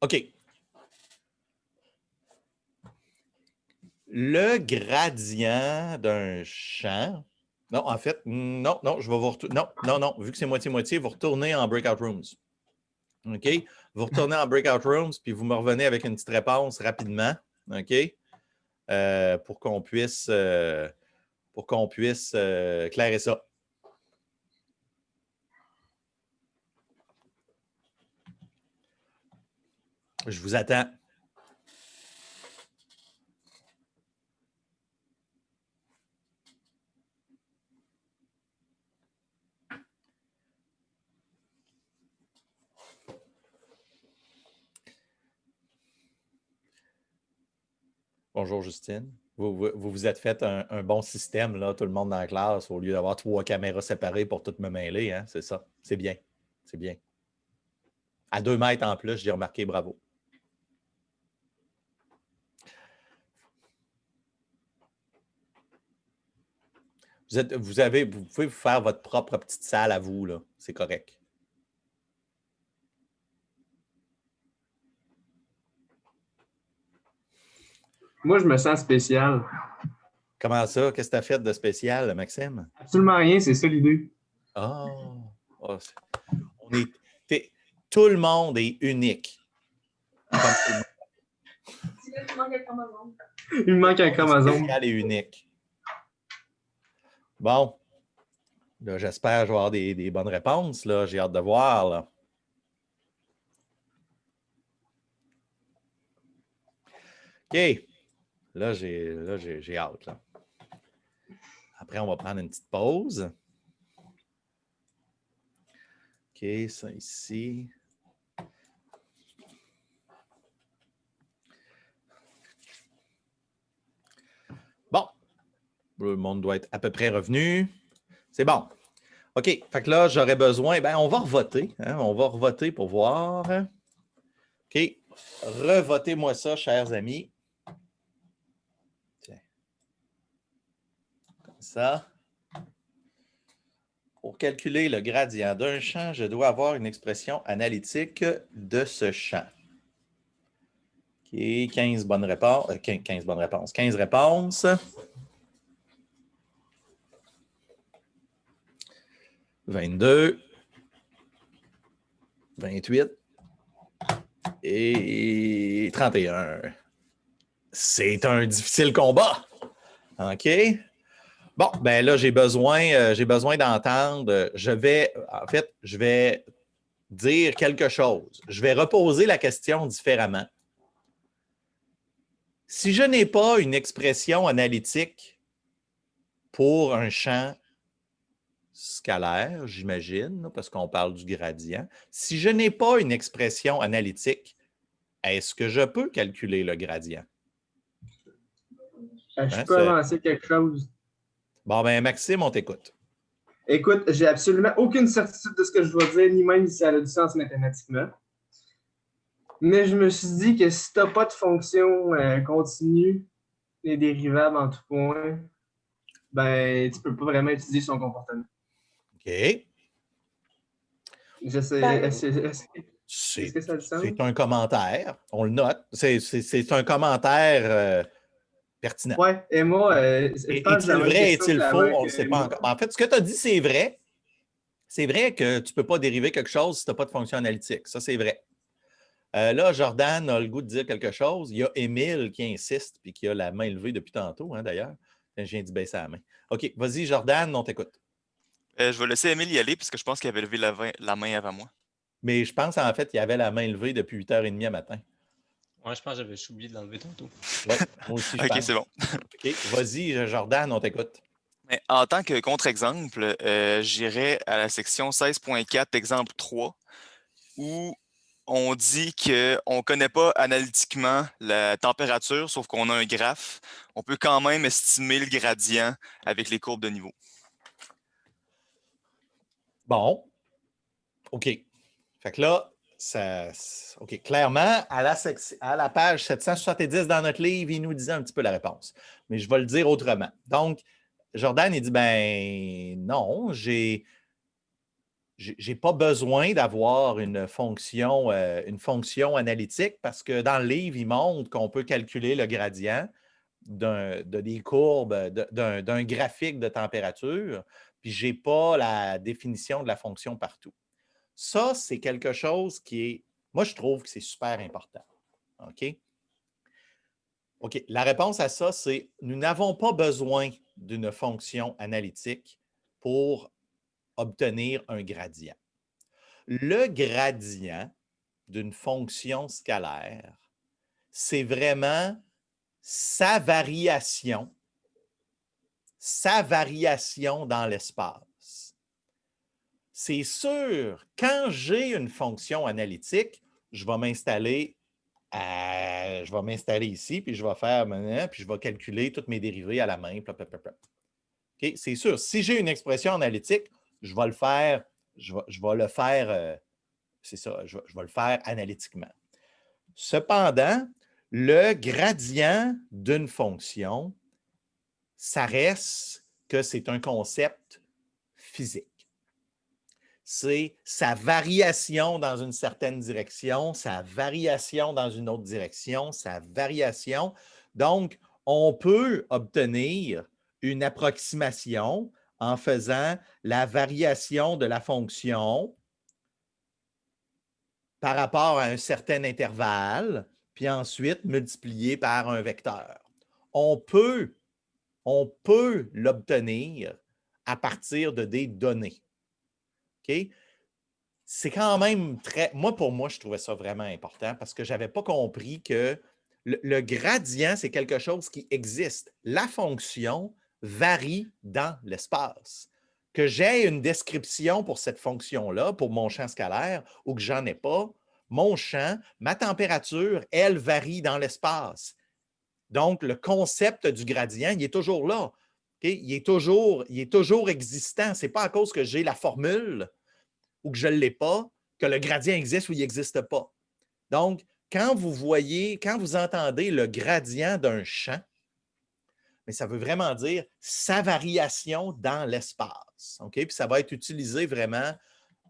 OK. Le gradient d'un champ. Non, en fait, non, je vais vous retourner. Non. Vu que c'est moitié-moitié, vous retournez en breakout rooms. OK? Vous retournez en breakout rooms, puis vous me revenez avec une petite réponse rapidement. OK? Pour qu'on puisse clairer ça. Je vous attends. Bonjour, Justine. Vous vous êtes fait un bon système, là, tout le monde dans la classe, au lieu d'avoir 3 caméras séparées pour toutes me mêler. Hein? C'est ça. C'est bien. C'est bien. À 2 mètres en plus, j'ai remarqué, bravo. Vous pouvez vous faire votre propre petite salle à vous, là. C'est correct. Moi, je me sens spécial. Comment ça? Qu'est-ce que tu as fait de spécial, Maxime? Absolument rien, c'est ça l'idée. Tout le monde est unique. Il me manque un chromosome. Spécial et unique. Bon. Là, j'espère que je vais avoir des bonnes réponses. Là. J'ai hâte de voir. Là. OK. Là, j'ai hâte. Là. Après, on va prendre une petite pause. OK, ça ici. Bon. Le monde doit être à peu près revenu. C'est bon. OK. Fait que là, j'aurais besoin. On va revoter. Hein? On va revoter pour voir. OK. Revotez-moi ça, chers amis. Tiens. Comme ça. Pour calculer le gradient d'un champ, je dois avoir une expression analytique de ce champ. OK. 15 bonnes réponses. 15 bonnes réponses. 15 réponses. 22, 28 et 31. C'est un difficile combat. OK? Bon, ben là, j'ai besoin d'entendre. Je vais dire quelque chose. Je vais reposer la question différemment. Si je n'ai pas une expression analytique pour un champ scalaire, j'imagine, parce qu'on parle du gradient. Si je n'ai pas une expression analytique, est-ce que je peux calculer le gradient? Je peux avancer quelque chose. Bon, ben Maxime, on t'écoute. Écoute, j'ai absolument aucune certitude de ce que je dois dire, ni même si ça a du sens mathématiquement. Mais je me suis dit que si tu n'as pas de fonction continue et dérivable en tout point, ben, tu ne peux pas vraiment étudier son comportement. OK. Est-ce que ça a du sens? C'est un commentaire. On le note. C'est un commentaire pertinent. Oui, et moi, je pense Est-il vrai, est-il faux? On ne le sait pas moi. encore. En fait, ce que tu as dit, c'est vrai. C'est vrai que tu ne peux pas dériver quelque chose si tu n'as pas de fonction analytique. Ça, c'est vrai. Là, Jordan a le goût de dire quelque chose. Il y a Émile qui insiste et qui a la main levée depuis tantôt, hein, d'ailleurs. Je viens d'y baisser la main. OK, vas-y, Jordan, on t'écoute. Je vais laisser Émile y aller parce que je pense qu'il avait levé la main avant moi. Mais je pense, en fait, qu'il avait la main levée depuis 8h30 à matin. Ouais, je pense que j'avais oublié de l'enlever tantôt. Oui, moi aussi, je pense. OK, c'est bon. OK, vas-y, Jordan, on t'écoute. Mais en tant que contre-exemple, j'irai à la section 16.4, exemple 3, où on dit qu'on ne connaît pas analytiquement la température, sauf qu'on a un graphe. On peut quand même estimer le gradient avec les courbes de niveau. Bon. OK. Fait que là, OK, clairement, à la page 770 dans notre livre, il nous disait un petit peu la réponse. Mais je vais le dire autrement. Donc, Jordan, il dit, ben non, j'ai pas besoin d'avoir une fonction analytique parce que dans le livre, il montre qu'on peut calculer le gradient des courbes, d'un graphique de température, puis je n'ai pas la définition de la fonction partout. Ça, c'est quelque chose qui est, moi, je trouve que c'est super important. OK? OK. La réponse à ça, c'est nous n'avons pas besoin d'une fonction analytique pour obtenir un gradient. Le gradient d'une fonction scalaire, c'est vraiment sa variation dans l'espace. C'est sûr, quand j'ai une fonction analytique, je vais m'installer ici, puis je vais faire, puis je vais calculer toutes mes dérivées à la main. Okay? C'est sûr, si j'ai une expression analytique, je vais le faire, c'est ça, je vais le faire analytiquement. Cependant, le gradient d'une fonction, ça reste que c'est un concept physique. C'est sa variation dans une certaine direction, sa variation dans une autre direction, sa variation. Donc, on peut obtenir une approximation en faisant la variation de la fonction par rapport à un certain intervalle, puis ensuite multiplié par un vecteur. On peut l'obtenir à partir de des données. OK? C'est quand même très... Pour moi, je trouvais ça vraiment important parce que je n'avais pas compris que le gradient, c'est quelque chose qui existe. La fonction varie dans l'espace. Que j'aie une description pour cette fonction-là, pour mon champ scalaire, ou que j'en ai pas, mon champ, ma température, elle varie dans l'espace. Donc, le concept du gradient, il est toujours là. Okay? Il est toujours existant. Ce n'est pas à cause que j'ai la formule ou que je ne l'ai pas, que le gradient existe ou il n'existe pas. Donc, quand vous entendez le gradient d'un champ, mais ça veut vraiment dire sa variation dans l'espace. Okay? Puis ça va être utilisé vraiment,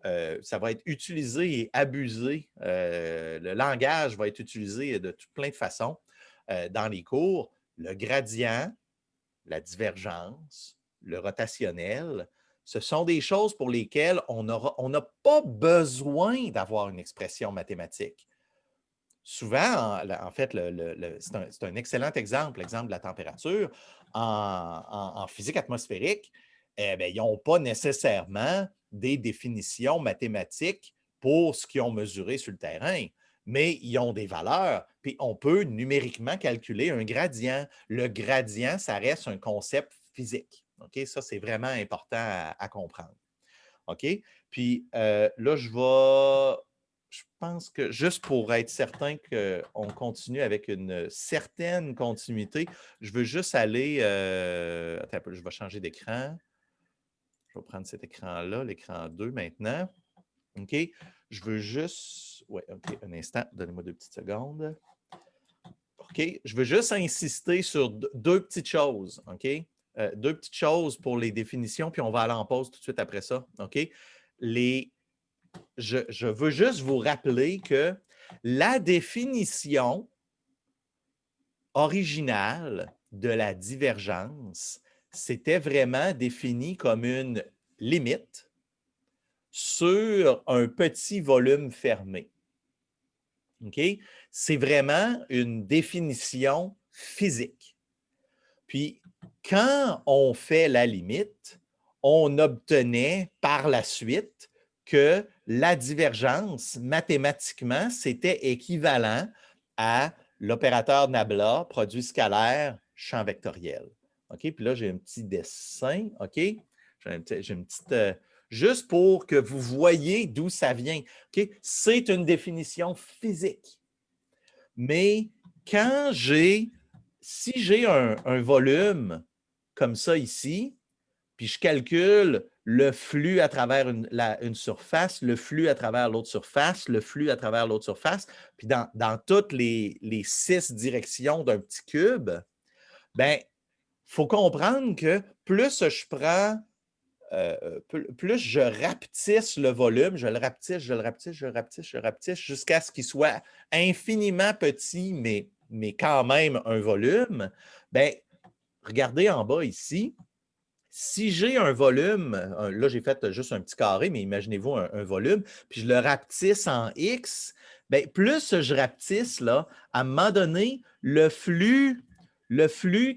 ça va être utilisé et abusé. Le langage va être utilisé de plein de façons dans les cours. Le gradient, la divergence, le rotationnel, ce sont des choses pour lesquelles on n'a pas besoin d'avoir une expression mathématique. Souvent, en fait, c'est un excellent exemple, l'exemple de la température. En physique atmosphérique, ils n'ont pas nécessairement des définitions mathématiques pour ce qu'ils ont mesuré sur le terrain, mais ils ont des valeurs, puis on peut numériquement calculer un gradient. Le gradient, ça reste un concept physique. OK? Ça, c'est vraiment important à comprendre. OK? Puis là, je pense que juste pour être certain qu'on continue avec une certaine continuité, je veux juste aller... attends un peu, je vais changer d'écran. Je vais prendre cet écran-là, l'écran 2 maintenant. OK? Je veux juste... Oui, OK, un instant, donnez-moi 2 petites secondes. OK? Je veux juste insister sur deux petites choses. OK? 2 petites choses pour les définitions, puis on va aller en pause tout de suite après ça. OK? je veux juste vous rappeler que la définition originale de la divergence, c'était vraiment défini comme une limite sur un petit volume fermé. OK? C'est vraiment une définition physique. Puis, quand on fait la limite, on obtenait par la suite que la divergence, mathématiquement, c'était équivalent à l'opérateur Nabla, produit scalaire, champ vectoriel. OK? Puis là, j'ai un petit dessin. OK? J'ai une petite... juste pour que vous voyez d'où ça vient. OK? C'est une définition physique. Mais quand si j'ai un volume comme ça ici, puis je calcule le flux à travers une surface, le flux à travers l'autre surface, le flux à travers l'autre surface, puis dans toutes les 6 directions d'un petit cube, bien, il faut comprendre que plus je prends, plus je rapetisse le volume, je le rapetisse, je le rapetisse, je le rapetisse, je le rapetisse, jusqu'à ce qu'il soit infiniment petit, mais quand même un volume, bien, regardez en bas ici. Si j'ai un volume, là j'ai fait juste un petit carré, mais imaginez-vous un volume, puis je le rapetisse en X, bien, plus je rapetisse, là, à un moment donné, le flux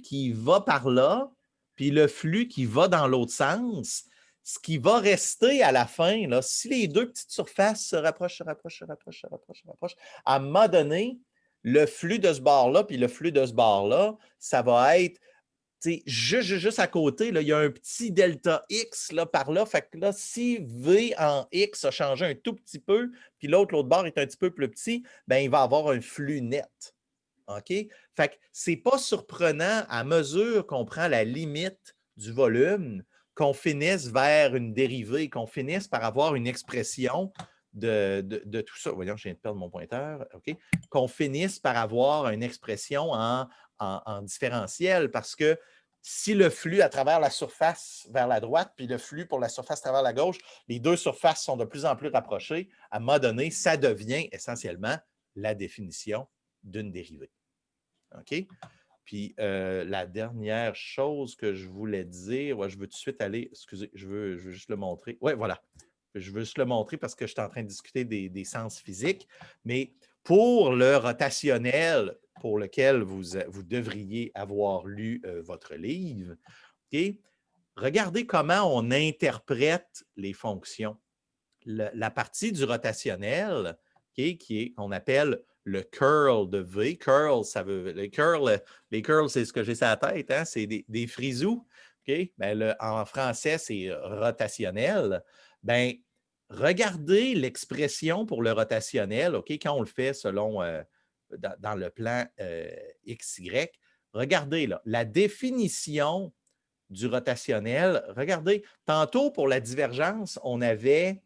qui va par là, puis le flux qui va dans l'autre sens, ce qui va rester à la fin, là, si les deux petites surfaces se rapprochent, se rapprochent, se rapprochent, se rapprochent, se rapprochent, à un moment donné, le flux de ce bord-là, puis le flux de ce bord-là, ça va être juste à côté, là, il y a un petit delta X là, par là. Fait que là, si V en X a changé un tout petit peu, puis l'autre bord est un petit peu plus petit, bien, il va avoir un flux net. OK? Fait que c'est pas surprenant à mesure qu'on prend la limite du volume, qu'on finisse vers une dérivée, qu'on finisse par avoir une expression de tout ça. Voyons, je viens de perdre mon pointeur. OK? Qu'on finisse par avoir une expression en différentiel parce que si le flux à travers la surface vers la droite puis le flux pour la surface à travers la gauche, les deux surfaces sont de plus en plus rapprochées, à un moment donné, ça devient essentiellement la définition d'une dérivée. OK? Puis la dernière chose que je voulais dire, ouais, je veux tout de suite aller, excusez, je veux juste le montrer. Oui, voilà. Je veux juste le montrer parce que je suis en train de discuter des sens physiques. Mais pour le rotationnel pour lequel vous devriez avoir lu votre livre, okay, regardez comment on interprète les fonctions. La partie du rotationnel, okay, qu'on appelle le curl de V. Curl, ça veut. Les curls, c'est ce que j'ai sur la tête, hein? C'est des frisous. Okay? Ben, en français, c'est rotationnel. Ben, regardez l'expression pour le rotationnel, okay, quand on le fait selon dans le plan XY. Regardez là, la définition du rotationnel. Regardez, tantôt pour la divergence, on avait.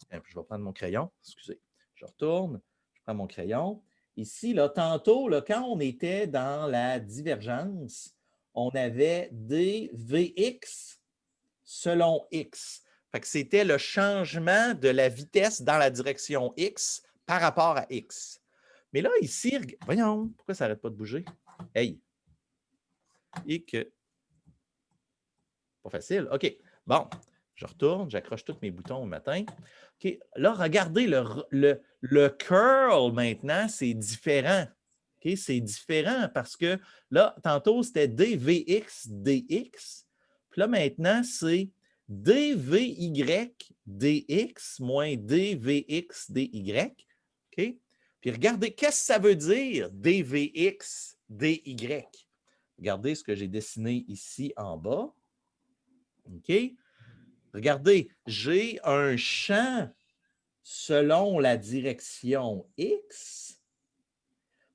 Je vais prendre mon crayon. Excusez. Je retourne. Je prends mon crayon. Ici, là, tantôt, là, quand on était dans la divergence, on avait dVx selon x. Fait que c'était le changement de la vitesse dans la direction x par rapport à x. Mais là, ici, voyons, pourquoi ça n'arrête pas de bouger? Hey! Et que. Pas facile. OK. Bon. Je retourne, j'accroche tous mes boutons au matin. OK. Là, regardez, le curl maintenant, c'est différent. OK? C'est différent parce que là, tantôt, c'était dVx dx. Puis là, maintenant, c'est dVy dx moins dVx dy. OK? Puis regardez, qu'est-ce que ça veut dire dVx dy? Regardez ce que j'ai dessiné ici en bas. OK? Regardez, j'ai un champ selon la direction X,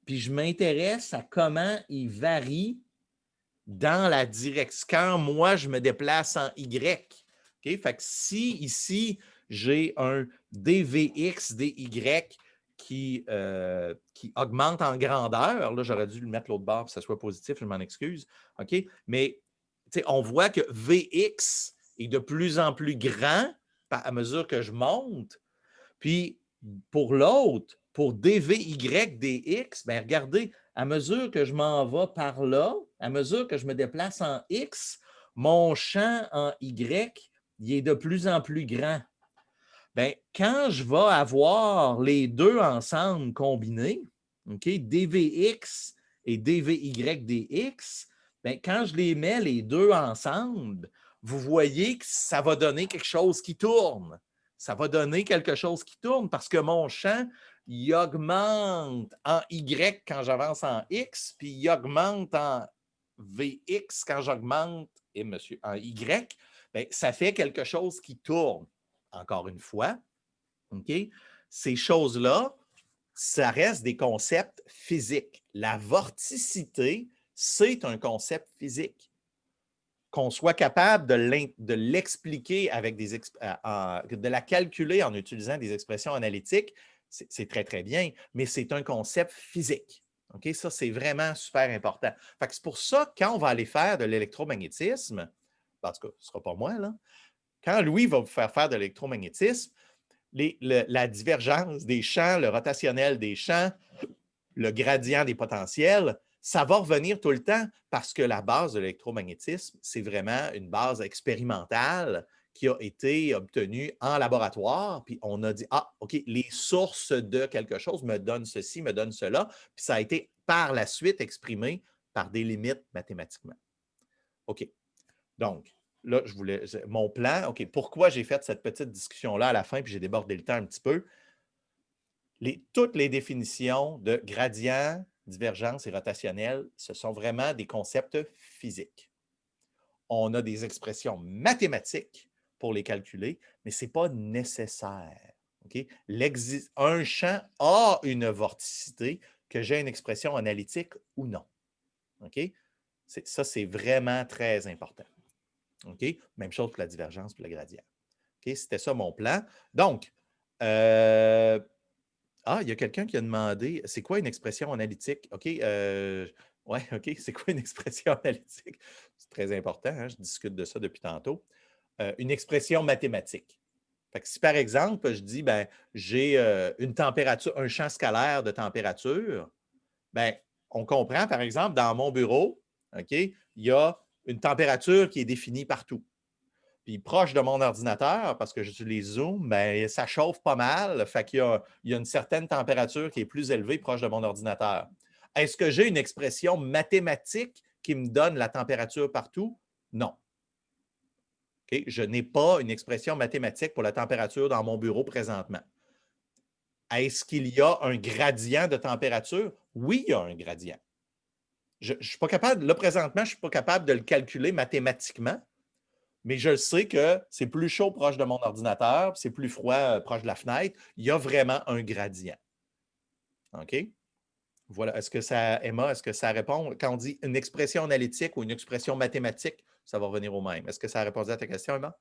puis je m'intéresse à comment il varie dans la direction, quand moi je me déplace en Y. Okay? Fait que si ici, j'ai un dVx dy qui augmente en grandeur, là j'aurais dû le mettre l'autre bord pour que ça soit positif, je m'en excuse. Okay? Mais on voit que Vx est de plus en plus grand à mesure que je monte. Puis, pour l'autre, pour dvy dx, bien, regardez, à mesure que je m'en vais par là, à mesure que je me déplace en x, mon champ en y, il est de plus en plus grand. Bien, quand je vais avoir les deux ensemble combinés, OK, dvx et dvy dx, bien, quand je les mets les deux ensemble, vous voyez que ça va donner quelque chose qui tourne. Ça va donner quelque chose qui tourne parce que mon champ, il augmente en y quand j'avance en x, puis il augmente en vx quand j'augmente en y. Bien, ça fait quelque chose qui tourne. Encore une fois, OK? Ces choses-là, ça reste des concepts physiques. La vorticité, c'est un concept physique. Qu'on soit capable de l'expliquer avec de la calculer en utilisant des expressions analytiques, c'est très, très bien, mais c'est un concept physique. OK? Ça, c'est vraiment super important. C'est pour ça, quand on va aller faire de l'électromagnétisme, en tout cas, ce ne sera pas moi, là, quand Louis va vous faire de l'électromagnétisme, la divergence des champs, le rotationnel des champs, le gradient des potentiels, ça va revenir tout le temps parce que la base de l'électromagnétisme, c'est vraiment une base expérimentale qui a été obtenue en laboratoire. Puis on a dit, ah, OK, les sources de quelque chose me donnent ceci, me donnent cela. Puis ça a été par la suite exprimé par des limites mathématiquement. OK. Donc, là, mon plan, OK, pourquoi j'ai fait cette petite discussion-là à la fin, puis j'ai débordé le temps un petit peu? Toutes les définitions de gradient, divergence et rotationnel, ce sont vraiment des concepts physiques. On a des expressions mathématiques pour les calculer, mais ce n'est pas nécessaire. Okay? Un champ a une vorticité, que j'ai une expression analytique ou non. Okay? Ça, c'est vraiment très important. Okay? Même chose pour la divergence et le gradient. Okay? C'était ça mon plan. Donc, il y a quelqu'un qui a demandé, c'est quoi une expression analytique? OK, OK, c'est quoi une expression analytique? C'est très important, hein? Je discute de ça depuis tantôt. Une expression mathématique. Fait que si par exemple, je dis, ben, j'ai une température, un champ scalaire de température, ben, on comprend, par exemple, dans mon bureau, OK, il y a une température qui est définie partout. Puis proche de mon ordinateur, parce que j'utilise Zoom, bien, ça chauffe pas mal. Fait qu'il y a une certaine température qui est plus élevée proche de mon ordinateur. Est-ce que j'ai une expression mathématique qui me donne la température partout? Non. Okay? Je n'ai pas une expression mathématique pour la température dans mon bureau présentement. Est-ce qu'il y a un gradient de température? Oui, il y a un gradient. Je ne suis pas capable, là présentement, je ne suis pas capable de le calculer mathématiquement. Mais je sais que c'est plus chaud proche de mon ordinateur, c'est plus froid proche de la fenêtre. Il y a vraiment un gradient. OK? Voilà. Emma, est-ce que ça répond? Quand on dit une expression analytique ou une expression mathématique, ça va revenir au même. Est-ce que ça a répondu à ta question, Emma?